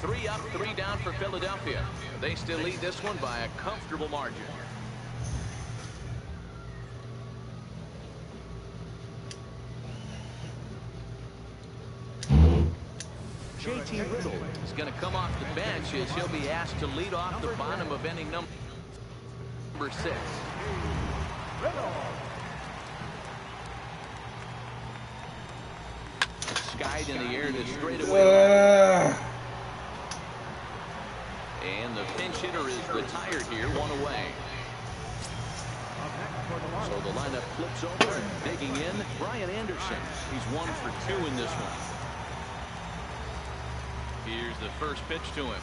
3 up, 3 down for Philadelphia. They still lead this one by a comfortable margin. J.T. Riddle is going to come off the bench as he'll be asked to lead off the bottom of inning number 6. Skied in the air to straightaway. And the pinch hitter is retired here, 1 away. So the lineup flips over and digging in, Brian Anderson. He's 1 for 2 in this one. Here's the first pitch to him.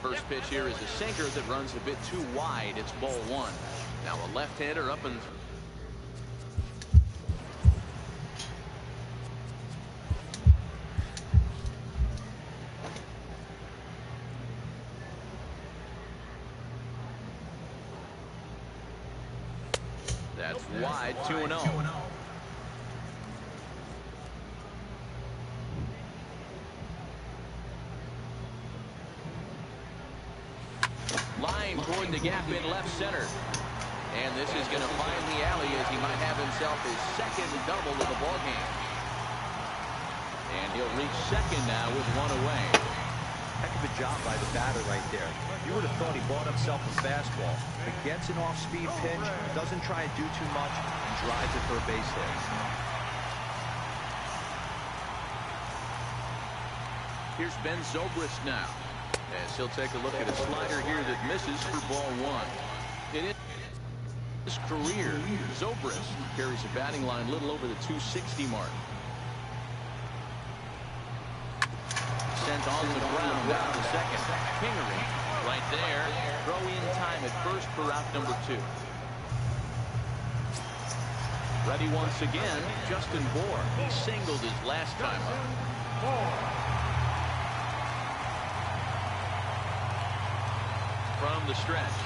First pitch here is a sinker that runs a bit too wide. It's ball 1. Now a left-hander up and that's wide, 2-0. Line toward the gap in left center. And this is going to find the alley as he might have himself his second double of the ballgame. And he'll reach second now with 1 away. Heck of a job by the batter right there. You would have thought he bought himself a fastball, but gets an off-speed pitch, doesn't try to do too much, and drives it for a base hit. Here's Ben Zobrist now. As he'll take a look at a slider here that misses for ball one. In his career, Zobrist carries a batting line a little over the 260 mark. Sent on the ground down to second. Kingery right there. Throw in time at first for out number 2. Ready once again, Justin Bohr. He singled his last time up. From the stretch.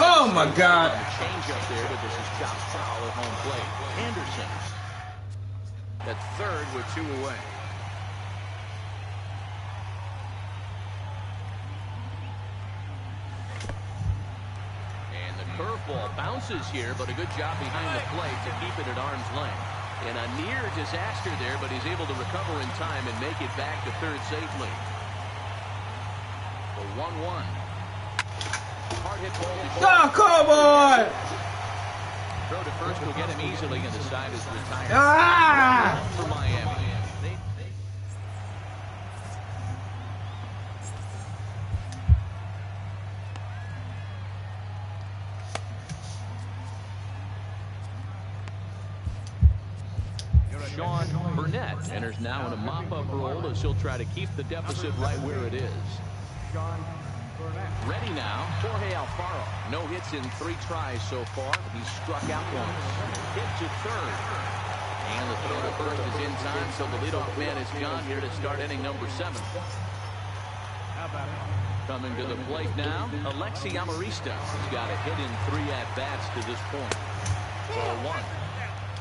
Oh my God! Change up there, but this is chopped foul at home plate. Anderson at third with 2 away. And the curveball bounces here, but a good job behind the plate to keep it at arm's length. And a near disaster there, but he's able to recover in time and make it back to third safely. The 1-1. Hard hit ball. Oh, come on! Throw to first will get him easily, and the side is retired. Ah! For Miami. Sean Burnett enters now in a mop-up role as he'll try to keep the deficit right where it is. Ready now, Jorge Alfaro. No hits in 3 tries so far. He's struck out once. Hit to third. And the throw to first is in time, so the leadoff man is gone here to start inning number 7. Coming to the plate now, Alexi Amarista. He's got a hit in 3 at-bats to this point. 4-1.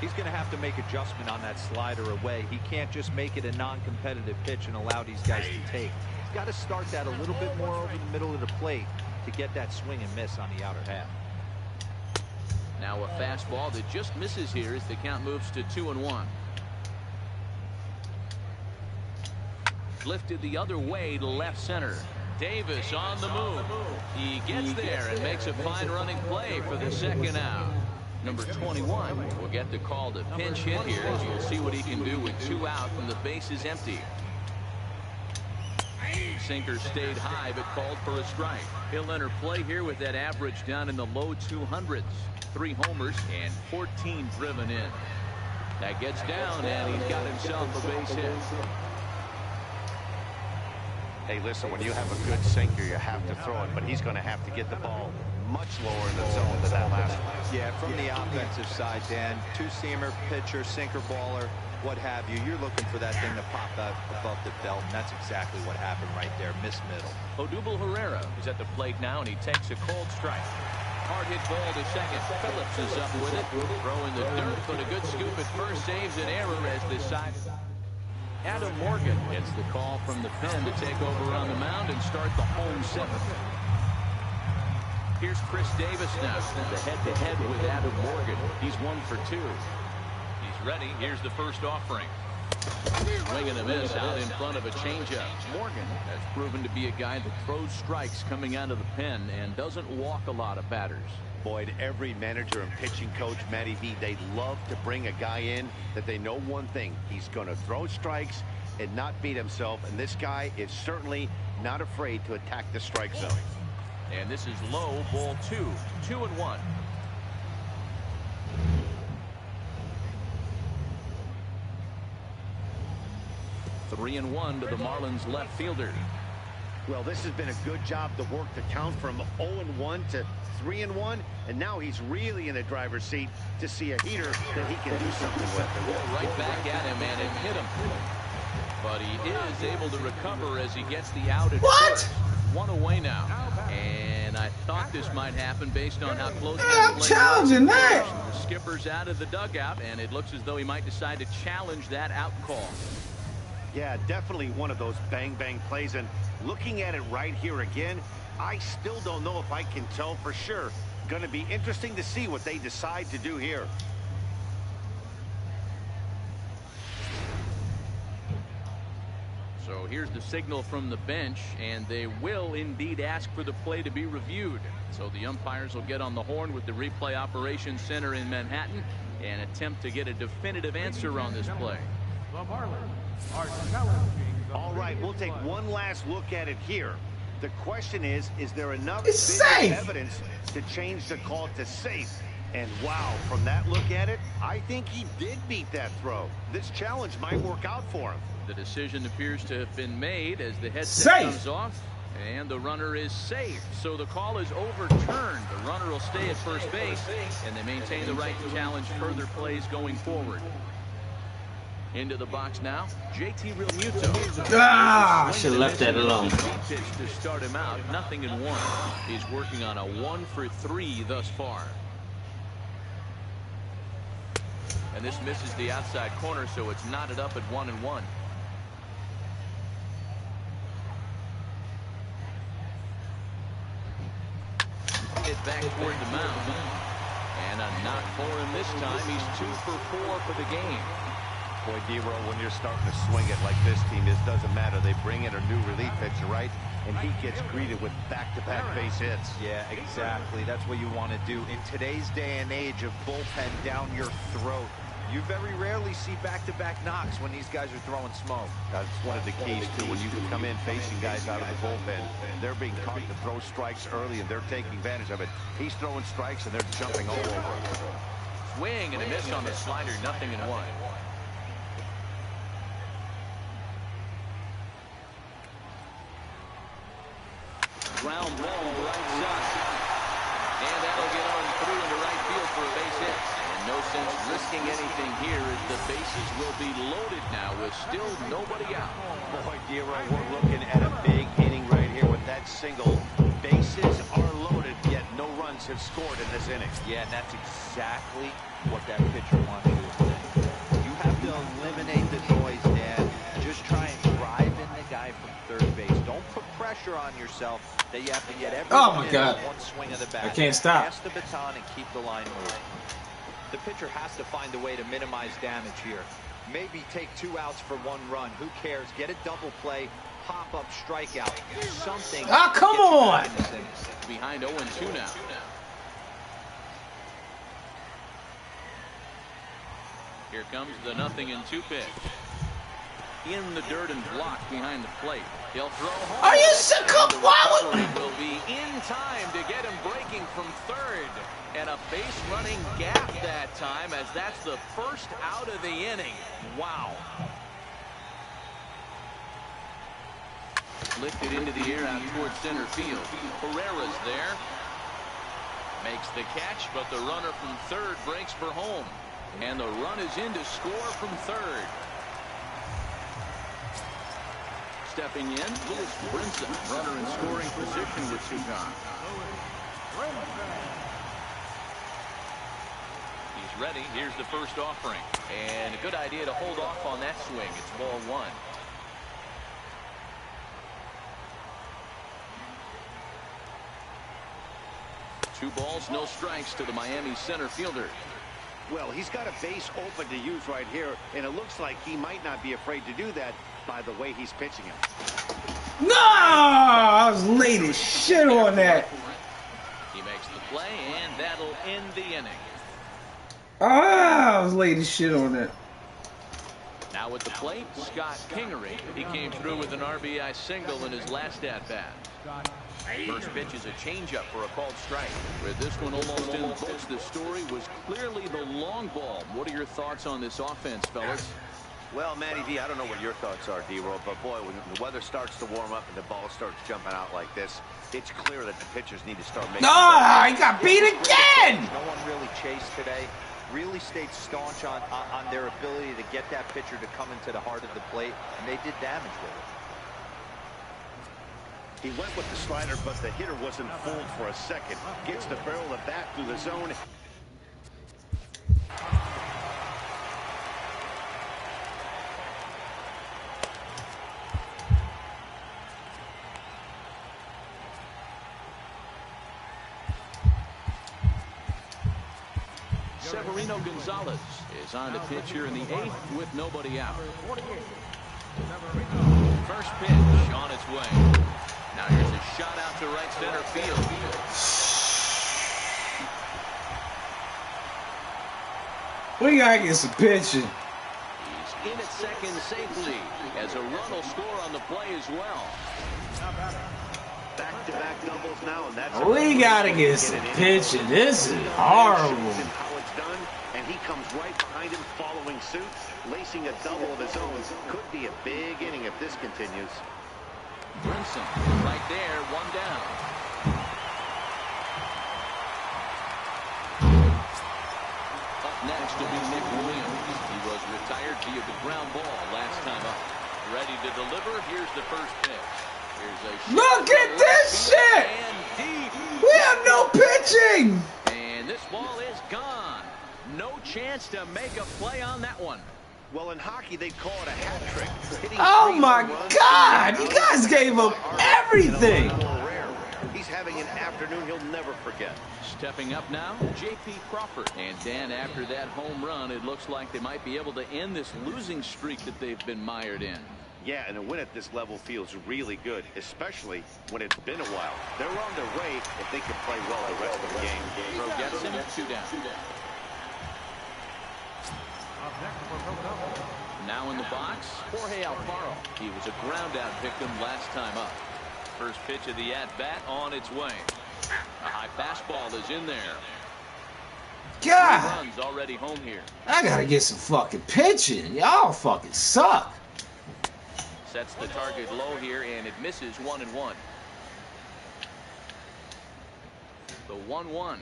He's going to have to make adjustment on that slider away. He can't just make it a non-competitive pitch and allow these guys to take. He's got to start that a little bit more over the middle of the plate to get that swing and miss on the outer half. Now a fastball that just misses here as the count moves to 2-1. Lifted the other way to left center. Davis on the move. He gets there and makes a fine running play for the second out. Number 21 will get the call to pinch hit here, as you'll see what he can do with 2 out and the base is empty. Sinker stayed high but called for a strike. He'll enter play here with that average down in the low 200s. 3 homers and 14 driven in. That gets down and he's got himself a base hit. Hey, listen, when you have a good sinker, you have to throw it, but he's going to have to get the ball much lower in the zone than that last one. Yeah, from the offensive side, Dan, 2-seamer, pitcher, sinker baller, what have you. You're looking for that thing to pop out above the belt, and that's exactly what happened right there. Miss middle. Odubel Herrera is at the plate now, and he takes a cold strike. Hard hit ball to second. Phillips is up with it. Throw in the dirt, but a good scoop at first saves an error as this side. Adam Morgan gets the call from the pen to take over on the mound and start the home 7th. Here's Chris Davis now. The head-to-head with Adam Morgan. He's 1 for 2. He's ready. Here's the first offering. Swing and a miss out in front of a changeup. Morgan has proven to be a guy that throws strikes coming out of the pen and doesn't walk a lot of batters. Boyd, every manager and pitching coach, Matty V, they love to bring a guy in that they know one thing. He's going to throw strikes and not beat himself, and this guy is certainly not afraid to attack the strike zone. And this is low, ball 2. 2-1. Three and 1 to the Marlins left fielder. Well, this has been a good job to work the count from 0-1 to 3-1, and now he's really in the driver's seat to see a heater that he can do something with. Right back at him, and it hit him. But he is able to recover as he gets the out at first. 1 away now. And I thought this might happen based on how close that play was. Challenging that. The skipper's out of the dugout, and it looks as though he might decide to challenge that out call. Yeah, definitely one of those bang-bang plays, and looking at it right here again, I still don't know if I can tell for sure. Going to be interesting to see what they decide to do here. So here's the signal from the bench, and they will indeed ask for the play to be reviewed. So the umpires will get on the horn with the replay operations center in Manhattan and attempt to get a definitive answer on this play. The Marlins are challenging the All right, we'll take one last look at it here. The question is there enough evidence to change the call to safe? And wow, from that look at it, I think he did beat that throw. This challenge might work out for him. The decision appears to have been made as the headset comes off, and the runner is safe. So the call is overturned. The runner will stay at first base, and they maintain the right to challenge further plays going forward. Into the box now, JT Realmuto. Ah, should have left that alone. Pitch to start him out, 0-1. He's working on a 1-for-3 thus far. And this misses the outside corner, so it's knotted up at 1-1. Hit back toward the mound. And a knock for him this time. He's 2-for-4 for the game. Boy, D-Roll, when you're starting to swing it like this team, this doesn't matter. They bring in a new relief pitcher, right? And he gets greeted with back-to-back base hits. Yeah, exactly. That's what you want to do. In today's day and age of bullpen down your throat, you very rarely see back-to-back knocks when these guys are throwing smoke. That's one of the keys, too. When you can come in facing guys out of the bullpen, they're being taught to throw strikes early, and they're taking advantage of it. He's throwing strikes, and they're jumping all over him. Swing and a miss on the slider, 0-1. Ground ball right side. And that'll get on through into right field for a base hit. And no sense risking anything here as the bases will be loaded now with still nobody out. Boy, Dero, we're looking at a big inning right here with that single. Bases are loaded, yet no runs have scored in this inning. Yeah, and that's exactly what that pitcher wants to do. You have to eliminate the noise, Dan. Just try and drive in the guy from third base. Don't put pressure on yourself that you have to get everyone in one swing of the bat. I can't stop. Pass the baton and keep the line moving. The pitcher has to find a way to minimize damage here. Maybe take 2 outs for 1 run. Who cares? Get a double play, pop up, strikeout. Something. Ah, come on! Behind 0-2 now. Here comes the 0-2 pitch. In the dirt and blocked behind the plate. He'll throw home. Are you sick of will be in time to get him breaking from third. And a base running gap that time, as that's the first out of the inning. Wow. Lifted into the air out towards center field. Herrera's there. Makes the catch, but the runner from third breaks for home. And the run is in to score from third. Stepping in, Louis Brinson, runner in scoring position with 2 gone. He's ready. Here's the first offering. And a good idea to hold off on that swing. It's ball 1. Two balls, no strikes to the Miami center fielder. Well, he's got a base open to use right here, and it looks like he might not be afraid to do that by the way he's pitching him. No! I was late as shit on that. He makes the play, and that'll end the inning. Ah, I was late as shit on that. Now at the plate, Scott Kingery. He came through with an RBI single in his last at-bat. First pitch is a changeup for a called strike. With this one almost in the books, the story was clearly the long ball. What are your thoughts on this offense, fellas? Well, Matty D, I don't know what your thoughts are, D-Roll, but boy, when the weather starts to warm up and the ball starts jumping out like this, it's clear that the pitchers need to start making... No, he got beat again! No one really chased today. Really stayed staunch on their ability to get that pitcher to come into the heart of the plate, and they did damage with it. He went with the slider, but the hitter wasn't fooled for a second. Gets the barrel of the bat through the zone. Severino Gonzalez is on to pitch here in the 8th with nobody out. First pitch on its way. Now here's a shot out to right center field. We gotta get some pitching. He's in at second safely, as a run will score on the play as well. Back-to-back doubles now, and that's We gotta get some pitching. This is horrible. How it's done, and he comes right behind him following suit, lacing a double of his own. Could be a big inning if this continues. Brinson right there, one down. Up next will be Nick Williams. He was retired via the ground ball last time up. Ready to deliver. Here's the first pitch. Look at this shit! We have no pitching! And this ball is gone. No chance to make a play on that one. Well, in hockey, they call it a hat trick. Oh my God! You guys gave up everything! He's having an afternoon he'll never forget. Stepping up now, J.P. Crawford. And Dan, after that home run, it looks like they might be able to end this losing streak that they've been mired in. Yeah, and a win at this level feels really good, especially when it's been a while. They're on their way if they can play well the rest of the game. Throw gets him, 2 down. Now in the box, Jorge Alfaro. He was a ground-out victim last time up. First pitch of the at-bat on its way. A high fastball is in there. God! 3 runs already home here. I gotta get some fucking pitching. Y'all fucking suck. Sets the target low here, and it misses 1-1. The 1-1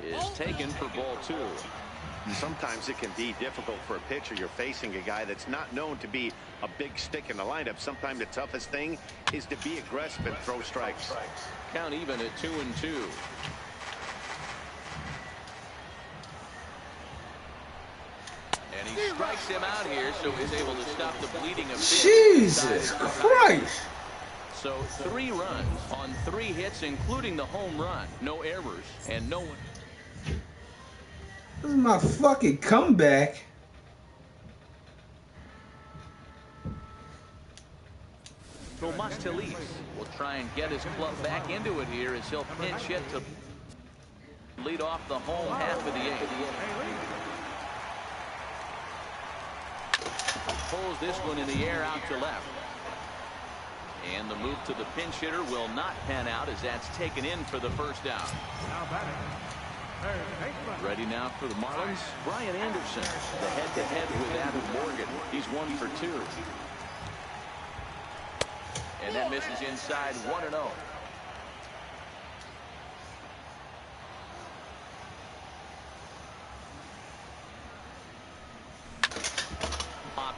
is taken for ball 2. Sometimes it can be difficult for a pitcher. You're facing a guy that's not known to be a big stick in the lineup. Sometimes the toughest thing is to be aggressive and throw strikes. Count even at 2-2. And he strikes him out here, so he's able to stop the bleeding a bit. Jesus Christ! So 3 runs on 3 hits, including the home run. No errors, and no one. This is my fucking comeback. Tomas Telis will try and get his club back into it here as he'll pinch hit to lead off the home half of the 8th. Pulls this one in the air out to left. And the move to the pinch hitter will not pan out as that's taken in for the first out. Ready now for the Marlins, Brian Anderson. The head-to-head with Adam Morgan. He's 1 for 2. And that misses inside 1-0.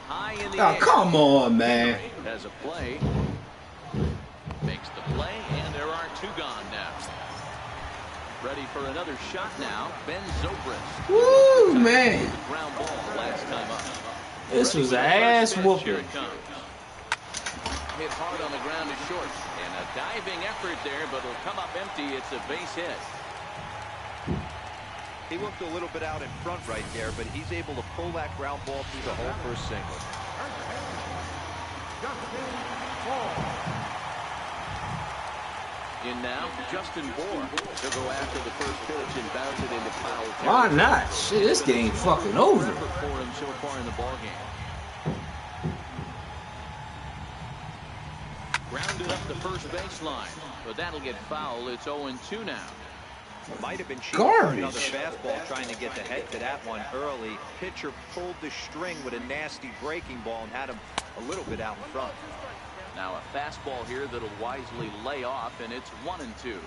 High in the air. Come on, man. Has a play. Makes the play, and there are 2 gone now. Ready for another shot now. Ben Zobrist. Woo, man. Ground ball last time up. This was an ass whooping. Here it comes. Hit hard on the ground to short. And a diving effort there, but it'll come up empty. It's a base hit. He looked a little bit out in front right there, but he's able to pull that ground ball through the hole for a single. In now, Justin Bohr. He'll go after the first pitch and bounce it into foul territory. Why not? Shit, this game fucking over. For him so far in the ball game. Grounded up the first baseline, but that'll get foul. It's 0-2 now. Might have been cheap Garbage. another fastball trying to get the head to that one early. Pitcher pulled the string with a nasty breaking ball and had him a little bit out in front. Now a fastball here that'll wisely lay off, and it's 1-2.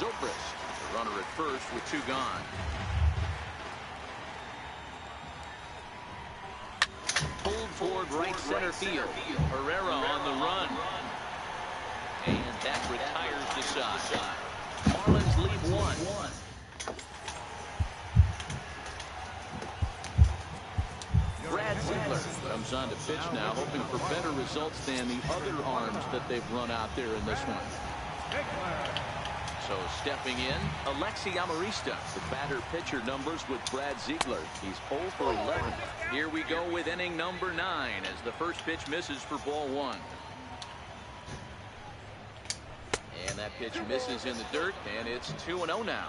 Zobrist, the runner at first with 2 gone. Pulled toward right center field. Herrera on the run. And that retires the side. Marlins lead 1. Brad Ziegler comes on to pitch now, hoping for better results than the other arms that they've run out there in this one. So stepping in, Alexi Amarista. The batter-pitcher numbers with Brad Ziegler. He's 0 for 11. Here we go with inning number 9 as the first pitch misses for ball 1. And that pitch misses in the dirt, and it's 2-0 now.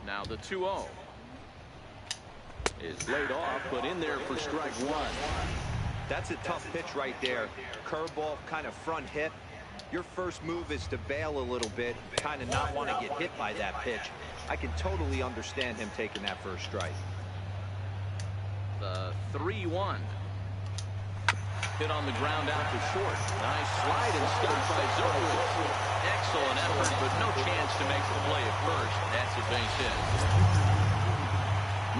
Now the 2-0 is laid off, but in there for strike one. That's a tough pitch right there. Curveball, kind of front hit. Your first move is to bail a little bit, kind of not want to get hit by that pitch. I can totally understand him taking that first strike. The 3-1. Hit on the ground out to short. Nice slide and stopped by Zolowitz. Excellent effort, but no chance to make the play at first. That's a base hit.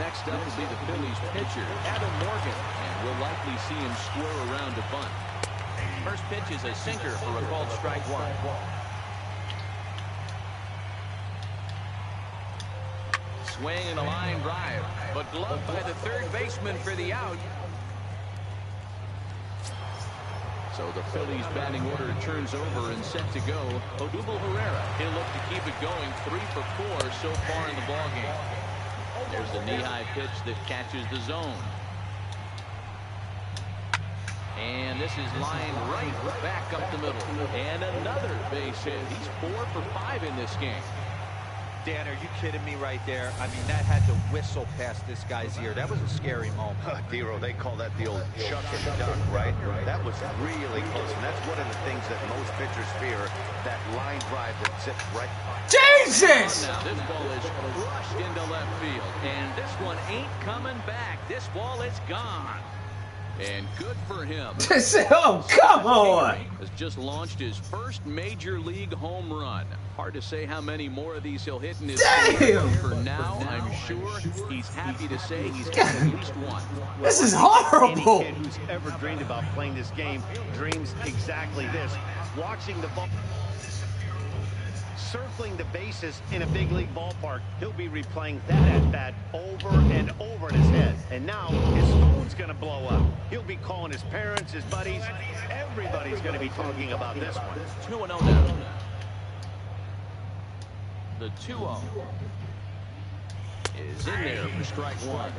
Next up will be the Phillies pitcher, Adam Morgan, and we'll likely see him square around to bunt. First pitch is a sinker for a called strike one. Swing and a line drive, but gloved by the third baseman for the out. So the Phillies batting order turns over and set to go. Odubel Herrera, he'll look to keep it going. 3 for 4 so far in the ballgame. There's the knee-high pitch that catches the zone. And this is lined right back up the middle. And another base hit. He's 4 for 5 in this game. Dan, are you kidding me right there? I mean, that had to whistle past this guy's ear. That was a scary moment. Dero, they call that the old chuck and duck, right? That was really close, and that's one of the things that most pitchers fear, that line drive that sits right. Jesus! Now this ball is crushed into left field, and this one ain't coming back. This ball is gone. And good for him. Oh, come on! Has just launched his first major league home run. Hard to say how many more of these he'll hit in his career. For now, I'm sure he's happy to say he's got at least one. This is horrible. Any kid who's ever dreamed about playing this game dreams exactly this. Watching the ball circling the bases in a big league ballpark, he'll be replaying that at-bat over and over in his head. And now his phone's going to blow up. He'll be calling his parents, his buddies. Everybody's going to be talking about this one. 2-0 now. The 2-0 is in there for strike one.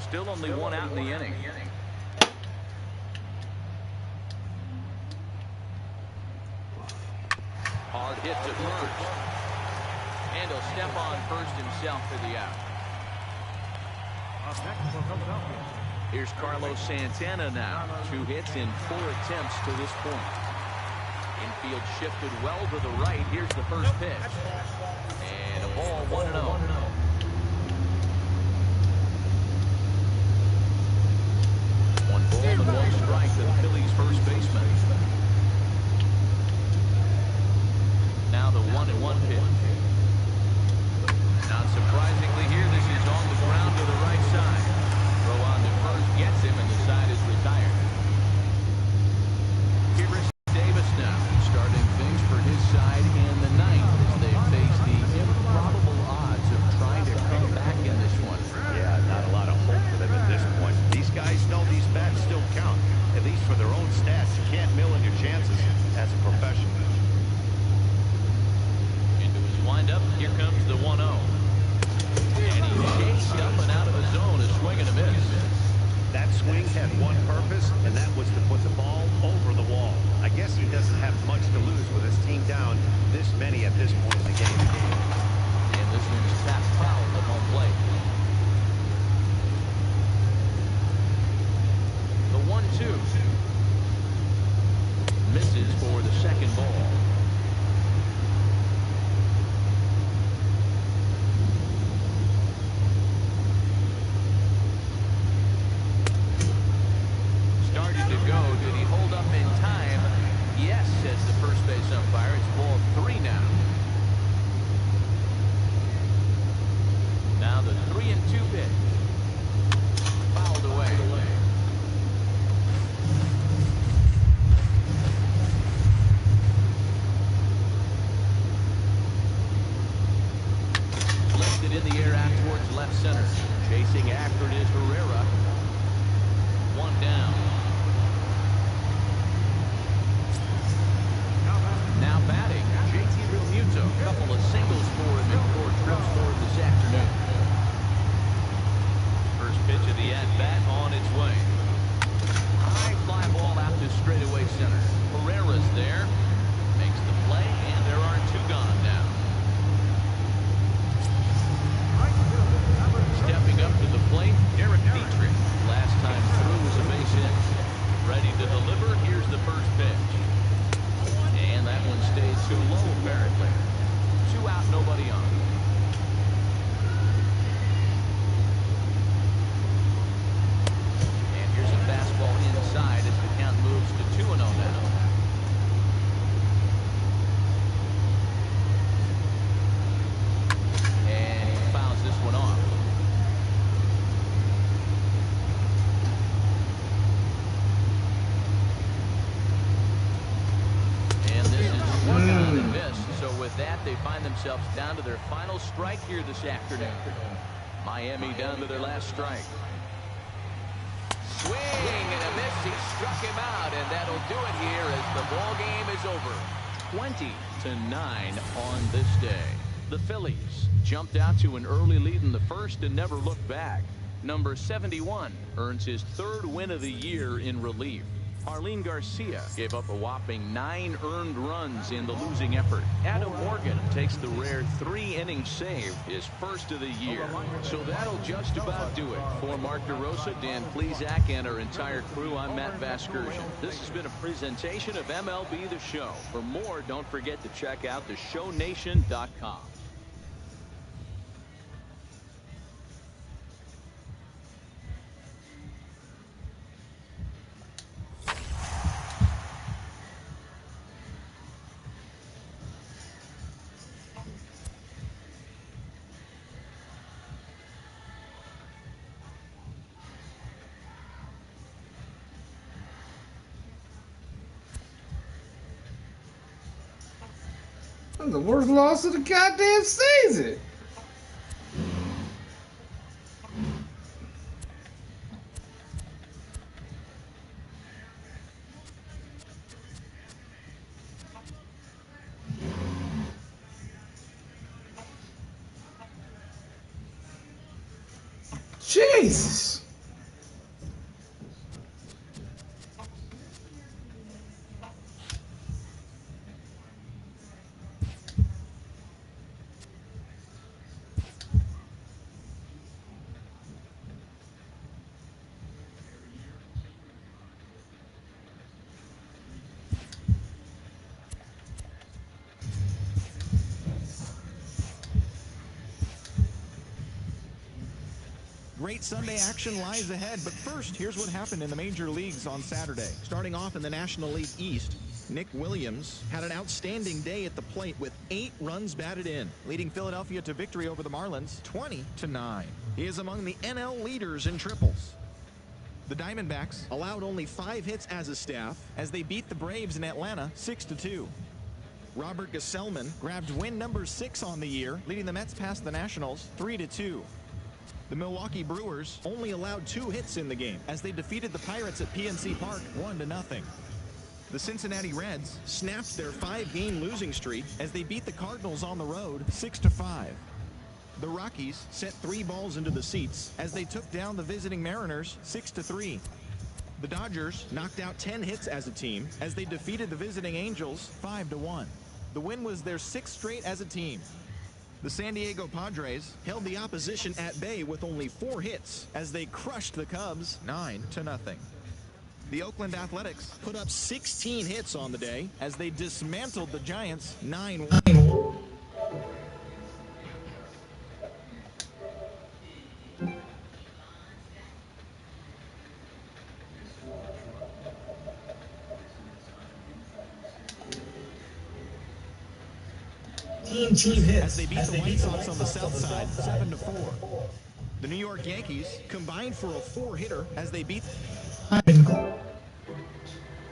Still only one out in the inning. Hard hit to first. And he'll step on first himself for the out. Here's Carlos Santana now. 2 hits in 4 attempts to this point. Infield shifted well to the right. Here's the first pitch. And a ball 1-0. One ball and 1 strike to the Phillies first baseman. Now the 1-1 pitch. Not surprisingly here, this is on the ground to the right side. Throw on to first gets him, and the side is retired. Here's Davis now, starting things for his side in the 9th as they face the improbable odds of trying to come back in this one. Yeah, not a lot of hope for them at this point. These guys know these bats still count, at least for their own stats. You can't mill in your chances as a professional. Windup, here comes the 1-0. And he chased up and out of the zone, a swing and a miss. That swing had one purpose, and that was to put the ball over the wall. I guess he doesn't have much to lose with his team down this many at this point in the game. And this one is tapped foul at home plate. The 1-2 misses for the second ball. Did he hold up in time? Yes, says the first base umpire. It's ball 3 now. nobody on. And here's a fastball inside as the count moves to 2-0 now. And he fouls this one off. With that, they find themselves down to their final strike here this afternoon. Miami down to their last strike. Swing and a miss. He struck him out, and that'll do it here as the ball game is over. 20-9 on this day. The Phillies jumped out to an early lead in the first and never looked back. Number 71 earns his 3rd win of the year in relief. Arlene Garcia gave up a whopping 9 earned runs in the losing effort. Adam Morgan takes the rare 3-inning save, his first of the year. So that'll just about do it. For Mark DeRosa, Dan Plesac, and our entire crew, I'm Matt Vasgersian. This has been a presentation of MLB The Show. For more, don't forget to check out theshownation.com. That's the worst loss of the goddamn season. Jesus. Great Sunday action lies ahead, but first, here's what happened in the major leagues on Saturday. Starting off in the National League East, Nick Williams had an outstanding day at the plate with 8 runs batted in, leading Philadelphia to victory over the Marlins 20-9. He is among the NL leaders in triples. The Diamondbacks allowed only 5 hits as a staff as they beat the Braves in Atlanta 6-2. Robert Gesellman grabbed win number 6 on the year, leading the Mets past the Nationals 3-2. The Milwaukee Brewers only allowed 2 hits in the game as they defeated the Pirates at PNC Park 1-0. The Cincinnati Reds snapped their 5-game losing streak as they beat the Cardinals on the road 6-5. The Rockies sent 3 balls into the seats as they took down the visiting Mariners 6-3. The Dodgers knocked out 10 hits as a team as they defeated the visiting Angels 5-1. The win was their 6th straight as a team. The San Diego Padres held the opposition at bay with only 4 hits as they crushed the Cubs 9-0. The Oakland Athletics put up 16 hits on the day as they dismantled the Giants 9-1. Team hits as they beat the White Sox on the south side 7-4. The New York Yankees combined for a 4-hitter as they beat